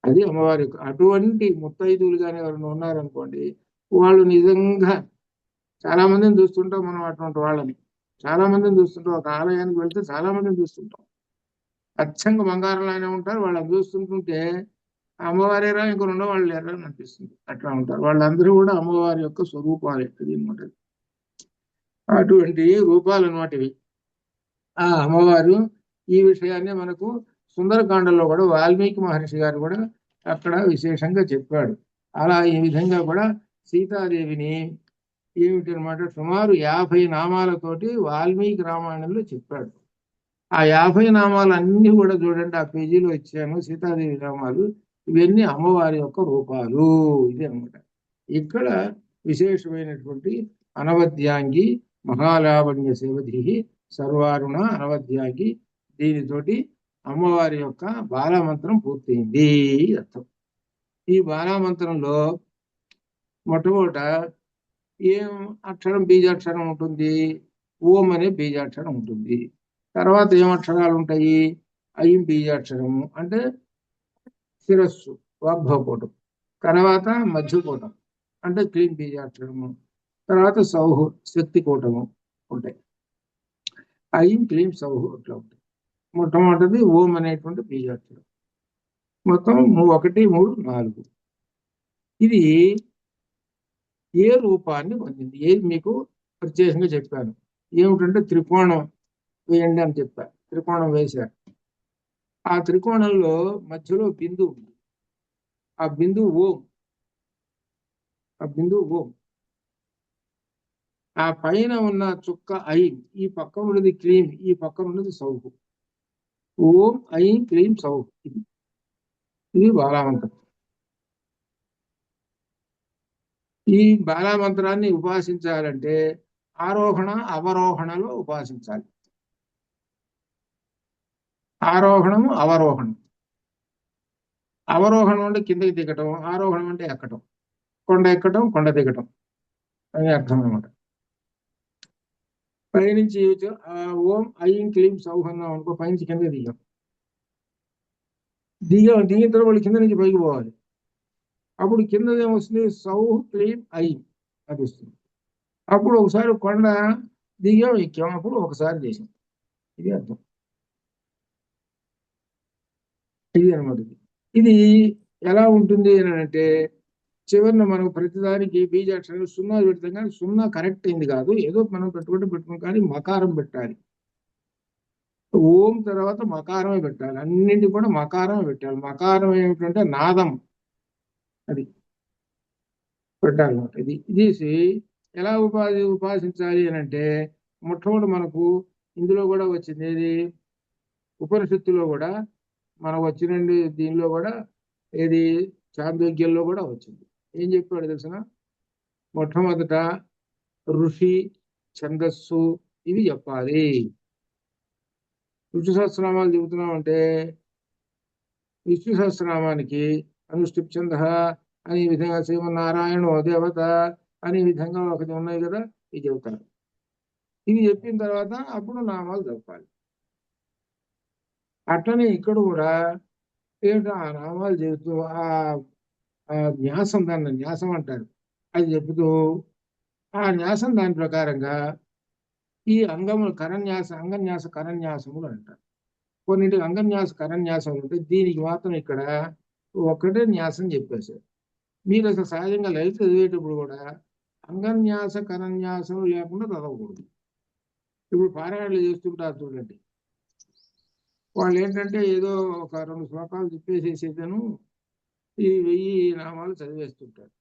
అది అమ్మవారి యొక్క. అటువంటి ముత్తైదువులు కానీ ఎవరైనా ఉన్నారనుకోండి, వాళ్ళు నిజంగా చాలా మందిని చూస్తుంటాం మనం. అటువంటి వాళ్ళని చాలా మందిని చూస్తుంటాం. ఒక ఆలయానికి వెళ్తే చాలా మందిని చూస్తుంటాం. అచ్చంగా బంగారంలానే ఉంటారు. వాళ్ళని చూస్తుంటుంటే అమ్మవారేరా ఇంకో రెండో వాళ్ళు లేరా అని అనిపిస్తుంది. అట్లా ఉంటారు. వాళ్ళందరూ కూడా అమ్మవారి యొక్క స్వరూపాలు అది అనమాట. అటువంటి రూపాలు అనమాట ఇవి. ఆ అమ్మవారు ఈ విషయాన్ని మనకు సుందరకాండలో కూడా వాల్మీకి మహర్షి గారు కూడా అక్కడ విశేషంగా చెప్పాడు. అలా ఈ విధంగా కూడా సీతాదేవిని ఏమిటనమాట సుమారు 50 నామాలతోటి వాల్మీకి రామాయణంలో చెప్పాడు. ఆ 50 నామాలు అన్ని కూడా చూడండి, ఆ పేజీలో ఇచ్చాను. సీతాదేవి నామాలు ఇవన్నీ అమ్మవారి యొక్క రూపాలు. ఇది అనమాట. ఇక్కడ విశేషమైనటువంటి అనవద్యాంగి మహాలావణ్య సేవధి సర్వారుణ అనవద్యాంగి, దీనితోటి అమ్మవారి యొక్క బాలామంత్రం పూర్తయింది అర్థం. ఈ బాలామంత్రంలో మొట్టమొదట ఏం అక్షరం? బీజాక్షరం ఉంటుంది. ఓం అనే బీజాక్షరం ఉంటుంది. తర్వాత ఏం అక్షరాలు ఉంటాయి? ఐం బీజాక్షరము అంటే శిరస్సు, వాగ్భవకోటం. తర్వాత మధ్యకోటం అంటే క్లీం బీజాక్షరము. తర్వాత సౌహు, శక్తి కోటము ఉంటాయి. ఐం క్లీం సౌహు అట్లా ఉంటాయి. మొట్టమొదటిది ఓం అనేటువంటి బీజాక్షరం. మొత్తం 1, 3, 4. ఇది ఏ రూపాన్ని పొందింది? ఏది మీకు ప్రత్యేకంగా చెప్పాను. ఏమిటంటే త్రికోణం వేయండి అని చెప్పారు. త్రికోణం వేశారు. ఆ త్రికోణంలో మధ్యలో బిందువు ఉంది. ఆ బిందువు ఓం. ఆ బిందువు ఓం. ఆ పైన ఉన్న చుక్క ఐం, ఈ పక్కన ఉన్నది క్లీం, ఈ పక్కన ఉన్నది సౌహు. ఓం ఐం క్లీం సౌహు. ఇది బాలామంత్రం. ఈ బాలామంత్రాన్ని ఉపాసించాలంటే ఆరోహణ అవరోహణలో ఉపాసించాలి. ఆరోహణము అవరోహణం. అవరోహణం అంటే కిందకి దిగటం, ఆరోహణం అంటే ఎక్కటం. కొండ ఎక్కటం, కొండ దిగటం అని అర్థం అనమాట. పైనుంచి ఓం ఐం క్లీం సౌహ్ అన్నాం అనుకో, పైనుంచి కింద దిగాం. దిగిన తర్వాత వాళ్ళు కింద నుంచి పైకి పోవాలి. అప్పుడు కింద ఏమొస్తుంది? సౌహ్ క్లీం ఐం అది వస్తుంది. అప్పుడు ఒకసారి కొండ దిగాం, ఎక్కాం, అప్పుడు ఒకసారి చేసాం. ఇది అర్థం. ఇది అనమాట. ఇది ఎలా ఉంటుంది అని అంటే చివరిన మనకు ప్రతిదానికి బీజాక్షరాలు 0 పెడతాం, కానీ 0 కరెక్ట్ అయింది కాదు. ఏదో మనం పెట్టుకుంటాం, కానీ మకారం పెట్టాలి. ఓం తర్వాత మకారమే పెట్టాలి. అన్నింటి కూడా మకారమే పెట్టాలి. మకారం ఏమిటంటే నాదం, అది పెట్టాలన్నమాట. ఇది ఎలా ఉపాసించాలి అని అంటే మొట్టమొదటి మనకు ఇందులో కూడా వచ్చింది. ఏది? ఉపనిషత్తులో కూడా మనకు వచ్చినండి. దీనిలో కూడా ఏది? చాందోగ్యంలో కూడా వచ్చింది. ఏం చెప్పాడు తెలిసిన? మొట్టమొదట ఋషి, ఛందస్సు ఇవి చెప్పాలి. విష్ణు సహస్రనామాలు చెబుతున్నామంటే విష్ణు సహస్రనామానికి అనుష్ఠిప్ ఛంద అనే విధంగా శ్రీమన్నారాయణ దేవత అనే విధంగా ఒకటి ఉన్నాయి కదా, ఇది చెబుతారు. ఇది చెప్పిన తర్వాత అప్పుడు నామాలు చెప్పాలి. అట్లనే ఇక్కడ కూడా ఏమిటో ఆ నామాలు చెబుతూ ఆ న్యాసం, దాన్ని న్యాసం అంటారు. అది చెబుతూ ఆ న్యాసం దాని ప్రకారంగా ఈ అంగములు అంగన్యాస కరన్యాసములు అంటారు. కొన్నింటికి అంగన్యాస కరన్యాసములు ఉంటాయి. దీనికి మాత్రం ఇక్కడ ఒక్కటే న్యాసం చెప్పేశారు. మీరు అసలు సహజంగా లలిత చదివేటప్పుడు కూడా అంగన్యాస కరన్యాసం లేకుండా చదవకూడదు. ఇప్పుడు పారాయణలు చేస్తుంటారు చూడండి, వాళ్ళు ఏంటంటే ఏదో ఒక 2 శ్లోకాలు చెప్పేసేసేదను ఈ 1000 నామాలు చదివేస్తుంటారు.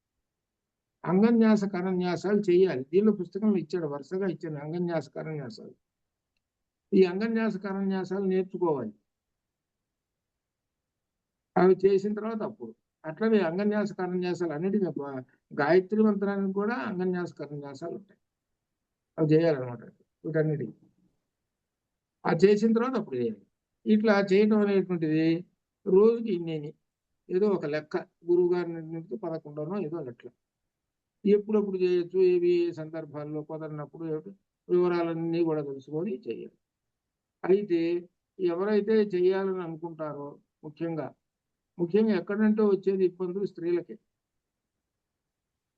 అంగన్యాస కరన్యాసాలు చేయాలి. దీనిలో పుస్తకంలో ఇచ్చాడు, వరుసగా ఇచ్చాడు అంగన్యాస కరన్యాసాలు. ఈ అంగన్యాస కరన్యాసాలు నేర్చుకోవాలి. అవి చేసిన తర్వాత అప్పుడు అట్లనే అంగన్యాస కరన్యాసాలు అన్నిటికీ గాయత్రి మంత్రానికి కూడా అంగన్యాస కరన్యాసాలు ఉంటాయి. అవి చేయాలన్నమాట వీటన్నిటికీ. అది చేసిన తర్వాత అప్పుడు చేయాలి. ఇట్లా చేయడం అనేటువంటిది రోజుకి ఇన్ని ఏదో ఒక లెక్క, గురువు గారి నుంచి 11నో ఏదో లెక్క. ఎప్పుడప్పుడు చేయొచ్చు, ఏవి సందర్భాల్లో కుదరినప్పుడు వివరాలన్నీ కూడా తెలుసుకొని చేయాలి. అయితే ఎవరైతే చేయాలని అనుకుంటారో ముఖ్యంగా ఎక్కడంటే వచ్చేది ఇబ్బందులు స్త్రీలకే.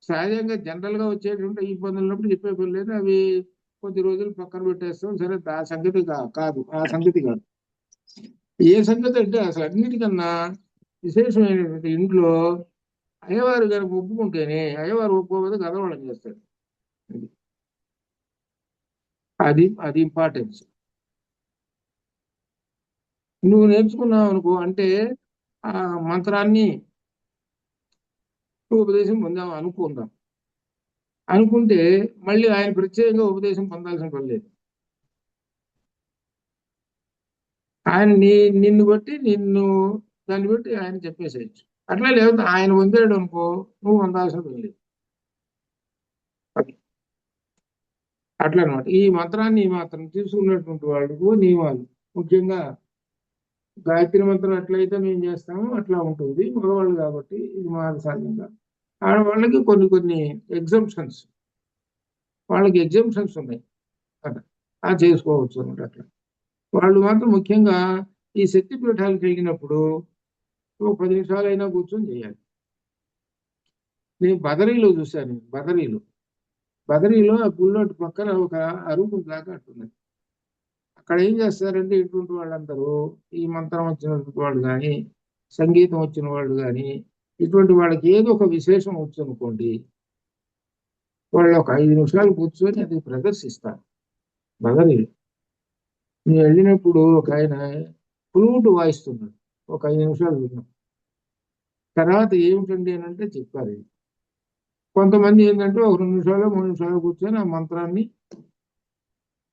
సహజంగా జనరల్గా వచ్చేటువంటి ఇబ్బందులు ఉన్నప్పుడు చెప్పే పని లేదు, అవి కొద్ది రోజులు పక్కన పెట్టేస్తాం. సరే, ఆ సంగతి కాదు. ఏ సంగతి అంటే అసలు అన్నిటికన్నా విశేషమైనటువంటి ఇంట్లో అయ్యవారు కనుక ఒప్పుకుంటేనే, అయ్యవారు ఒప్పుకోకపోతే గదవడం చేస్తాడు. అది ఇంపార్టెన్స్. నువ్వు నేర్చుకున్నావు అనుకో, అంటే ఆ మంత్రాన్ని ఉపదేశం పొందాం అనుకుంటే మళ్ళీ ఆయన ప్రత్యేకంగా ఉపదేశం పొందాల్సిన పని లేదు. ఆయన నిన్ను బట్టి దాన్ని బట్టి ఆయన చెప్పేసేయచ్చు. అట్లా లేకపోతే ఆయన పొందాడు అనుకో, నువ్వు పొందాల్సిన పని లేదు. అట్లా అనమాట. ఈ మంత్రాన్ని మాత్రం తీసుకున్నటువంటి వాళ్ళకు నియమాలు, ముఖ్యంగా గాయత్రి మంత్రం ఎట్లయితే మేము చేస్తామో అట్లా ఉంటుంది. మగవాళ్ళు కాబట్టి ఇది సాధ్యంగా. ఆడవాళ్ళకి కొన్ని ఎగ్జంప్షన్స్, వాళ్ళకి ఎగ్జంప్షన్స్ ఉన్నాయి అట్లా చేసుకోవచ్చు అనమాట. అట్లా వాళ్ళు మాత్రం ముఖ్యంగా ఈ శక్తి పీఠాలకు వెళ్ళినప్పుడు 10 నిమిషాలైనా కూర్చొని చేయాలి. నేను బదరీలో చూశాను. బదరీలో ఆ గుళ్ళోటి పక్కన ఒక అరుగు దాకా అట్టున్నది. అక్కడ ఏం చేస్తారంటే ఇటువంటి వాళ్ళందరూ ఈ మంత్రం వచ్చినటువంటి వాళ్ళు కానీ, సంగీతం వచ్చిన వాళ్ళు కానీ, ఇటువంటి వాళ్ళకి ఏదో ఒక విశేషం వచ్చు అనుకోండి, వాళ్ళు ఒక 5 నిమిషాలు కూర్చొని అది ప్రదర్శిస్తారు. బదరీలో నేను వెళ్ళినప్పుడు ఒక ఆయన ఫ్లూట్ వాయిస్తున్నాడు, ఒక 5 నిమిషాలు విన్నాం. తర్వాత ఏమిటండి అని అంటే చెప్పారు, కొంతమంది ఏంటంటే ఒక 2 నిమిషాలు 3 నిమిషాలు కూర్చొని ఆ మంత్రాన్ని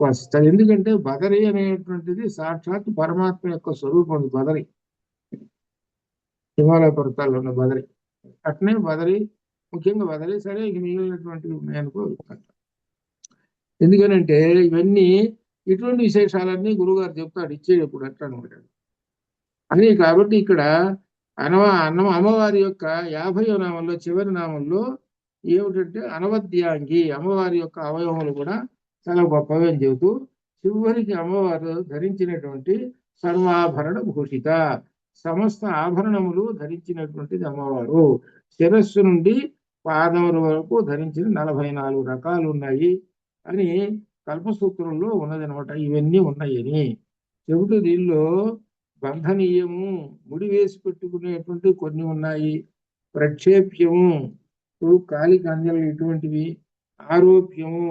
వాసిస్తారు. ఎందుకంటే బదరి అనేటువంటిది సాక్షాత్ పరమాత్మ యొక్క స్వరూపం. బదరి హిమాలయ పర్వతాల్లో ఉన్న బదరి. అట్నే బదరి, ముఖ్యంగా బదరి. సరే, ఇక మిగిలినటువంటివి ఉన్నాయనుకో. ఎందుకనంటే ఇవన్నీ ఇటువంటి విశేషాలన్నీ గురువుగారు చెప్తాడు ఇచ్చేటప్పుడు అట్లా అనమాట. అని కాబట్టి ఇక్కడ అమ్మవారి యొక్క 50వ నామంలో చివరి నామంలో ఏమిటంటే అనవద్యాంగి, అమ్మవారి యొక్క అవయవములు కూడా చాలా గొప్పవి అని చెబుతూ, చివరికి అమ్మవారు ధరించినటువంటి సర్వాభరణ భూషిత, సమస్త ఆభరణములు ధరించినటువంటిది అమ్మవారు. శిరస్సు నుండి పాదముల వరకు ధరించిన 44 రకాలు ఉన్నాయి అని కల్పసూత్రంలో ఉన్నదనమాట. ఇవన్నీ ఉన్నాయని చెబుతూ దీనిలో బంధనీయము, ముడి వేసి పెట్టుకునేటువంటి కొన్ని ఉన్నాయి, ప్రక్షేప్యము, కాలికి అంజలు ఇటువంటివి, ఆరోప్యము,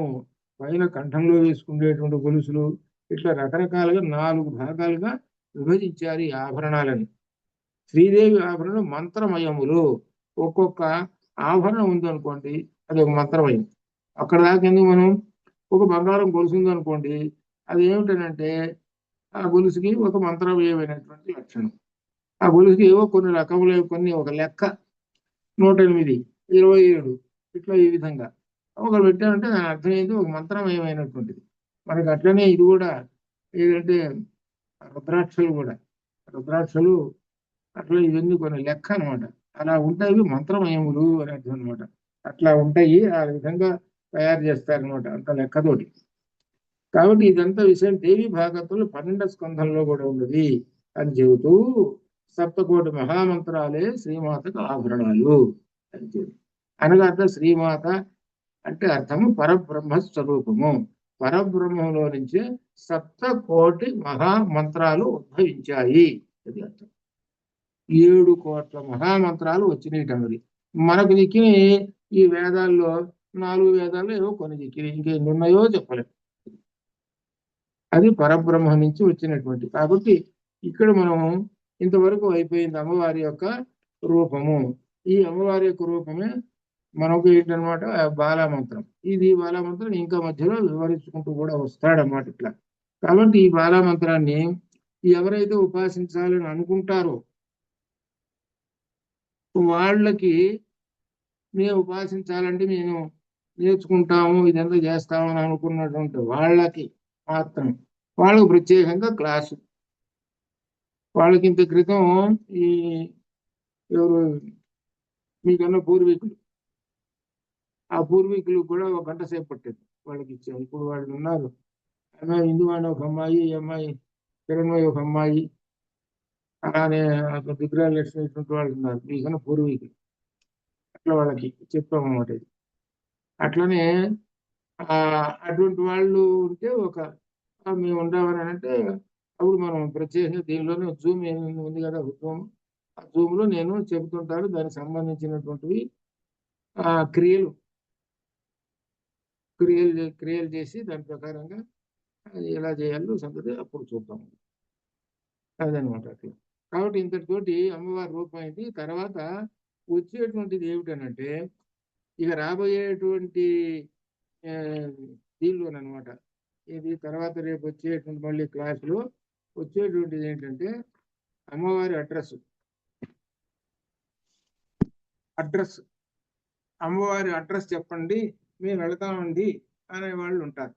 పైన కంఠంలో వేసుకునేటువంటి గొలుసులు, ఇట్లా రకరకాలుగా 4 భాగాలుగా విభజించారు ఈ ఆభరణాలని. శ్రీదేవి ఆభరణం మంత్రమయములు. ఒక్కొక్క ఆభరణం ఉందనుకోండి, అది ఒక మంత్రమయం. అక్కడ దాకా ఎందుకు, మనం ఒక బంగారం గొలుసు ఉందనుకోండి, అది ఏమిటనంటే ఆ గొలుసుకి ఒక మంత్రమయమైనటువంటి లక్షణం. ఆ గొలుసుకి ఏవో కొన్ని రకములు, కొన్ని ఒక లెక్క 108, 27 ఇట్లా ఈ విధంగా ఒకరు పెట్టామంటే దాని అర్థం ఏంటి, ఒక మంత్రమయమైనటువంటిది. మనకి అట్లనే ఇది కూడా ఏంటంటే రుద్రాక్షలు అట్లా ఇవన్నీ కొన్ని లెక్క అనమాట. అలా ఉంటాయి మంత్రమయములు అని అర్థం అనమాట. అట్లా ఉంటాయి, ఆ విధంగా తయారు చేస్తారనమాట అంత లెక్కతోటి. కాబట్టి ఇదంతా విషయం దేవి భాగవతంలో 12వ స్కంధంలో కూడా ఉన్నది అని చెబుతూ సప్తకోటి మహామంత్రాలే శ్రీమాతకు ఆభరణాలు అంతే. అనగా అర్థం శ్రీమాత అంటే అర్థము పరబ్రహ్మ స్వరూపము. పరబ్రహ్మంలో నుంచి సప్తకోటి మహామంత్రాలు ఉద్భవించాయి. అది అర్థం. 7 కోట్ల మహామంత్రాలు వచ్చినాయి. మనకు దిక్కిన ఈ వేదాల్లో 4 వేదాల్లో ఏవో కొన్ని దిక్కినాయి, ఇంకెన్ని ఉన్నాయో చెప్పలేము. అది పరబ్రహ్మ నుంచి వచ్చినటువంటి. కాబట్టి ఇక్కడ మనం ఇంతవరకు అయిపోయింది అమ్మవారి యొక్క రూపము. ఈ అమ్మవారి యొక్క రూపమే మనకు ఏంటనమాట బాలామంత్రం. ఇది బాలామంత్రం ఇంకా మధ్యలో వివరించుకుంటూ కూడా వస్తాడన్నమాట ఇట్లా. కాబట్టి ఈ బాలామంత్రాన్ని ఎవరైతే ఉపాసించాలని అనుకుంటారో వాళ్ళకి, మేము ఉపాసించాలంటే మేము నేర్చుకుంటాము ఇదంతా చేస్తాము అని అనుకున్నటువంటి వాళ్ళకి మాత్రం, వాళ్ళకు ప్రత్యేకంగా క్లాసు. వాళ్ళకి ఇంత క్రితం ఈ ఎవరు మీకన్నా పూర్వీకులు, ఆ పూర్వీకులు కూడా 1 గంట సేపు పట్టేది వాళ్ళకి ఇచ్చారు. ఇప్పుడు వాళ్ళు ఉన్నారు, అమ్మాయి ఇందువాణి ఒక అమ్మాయి, ఈ అమ్మాయి కిరణ్మయి ఒక అమ్మాయి, అలానే దిగ్రాలక్ష్మి ఇటువంటి వాళ్ళు ఉన్నారు మీకన్నా పూర్వీకులు. అట్లా వాళ్ళకి చెప్పామన్నమాట ఇది. అట్లనే అటువంటి వాళ్ళు ఉంటే మేము ఉండమని అంటే అప్పుడు మనం ప్రత్యేకంగా దీనిలోనే జూమ్ ఉంది కదా, జూమ్, ఆ జూమ్ లో నేను చెబుతుంటాను దానికి సంబంధించినటువంటివి క్రియలు క్రియలు చేసి దాని ప్రకారంగా ఎలా చేయాలో సంగతి అప్పుడు చూద్దాం. అదనమాట అట్లా. కాబట్టి ఇంతటితోటి అమ్మవారి రూపం అయింది. తర్వాత వచ్చేటువంటిది ఏమిటనంటే ఇక రాబోయేటువంటి దీనిలోనమాట, ఇది తర్వాత రేపు వచ్చేటువంటి మళ్ళీ క్లాసులో వచ్చేటువంటిది ఏంటంటే అమ్మవారి అడ్రస్. అమ్మవారి అడ్రస్ చెప్పండి, మేము వెళతామండి అనే వాళ్ళు ఉంటారు.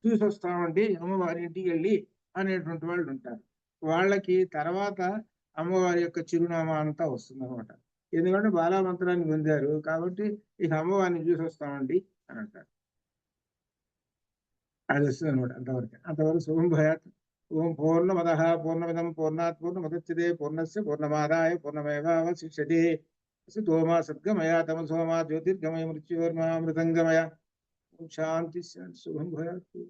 చూసి వస్తామండి అమ్మవారి ఇంటికి వెళ్ళి అనేటువంటి వాళ్ళు ఉంటారు. వాళ్ళకి తర్వాత అమ్మవారి యొక్క చిరునామా అంతా వస్తుంది అనమాట. ఎందుకంటే బాలామంత్రాన్ని పొందారు కాబట్టి ఇక అమ్మవారిని చూసి వస్తామండి అని అంటారు. అది వస్తుంది అనమాట. అంతవరకు శుభం భయాత్. ఓం పూర్ణమద పూర్ణమిదం పూర్ణాత్ పూర్ణముదచ్యతే పూర్ణస్య పూర్ణమాదాయ పూర్ణమేవావశిష్యతే. తోమా సద్గమయ తమసోమా జ్యోతిర్గమయ మృత్యోర్మా మృతంగమయ. శాంతి శాంతి. శుభం భయాత్.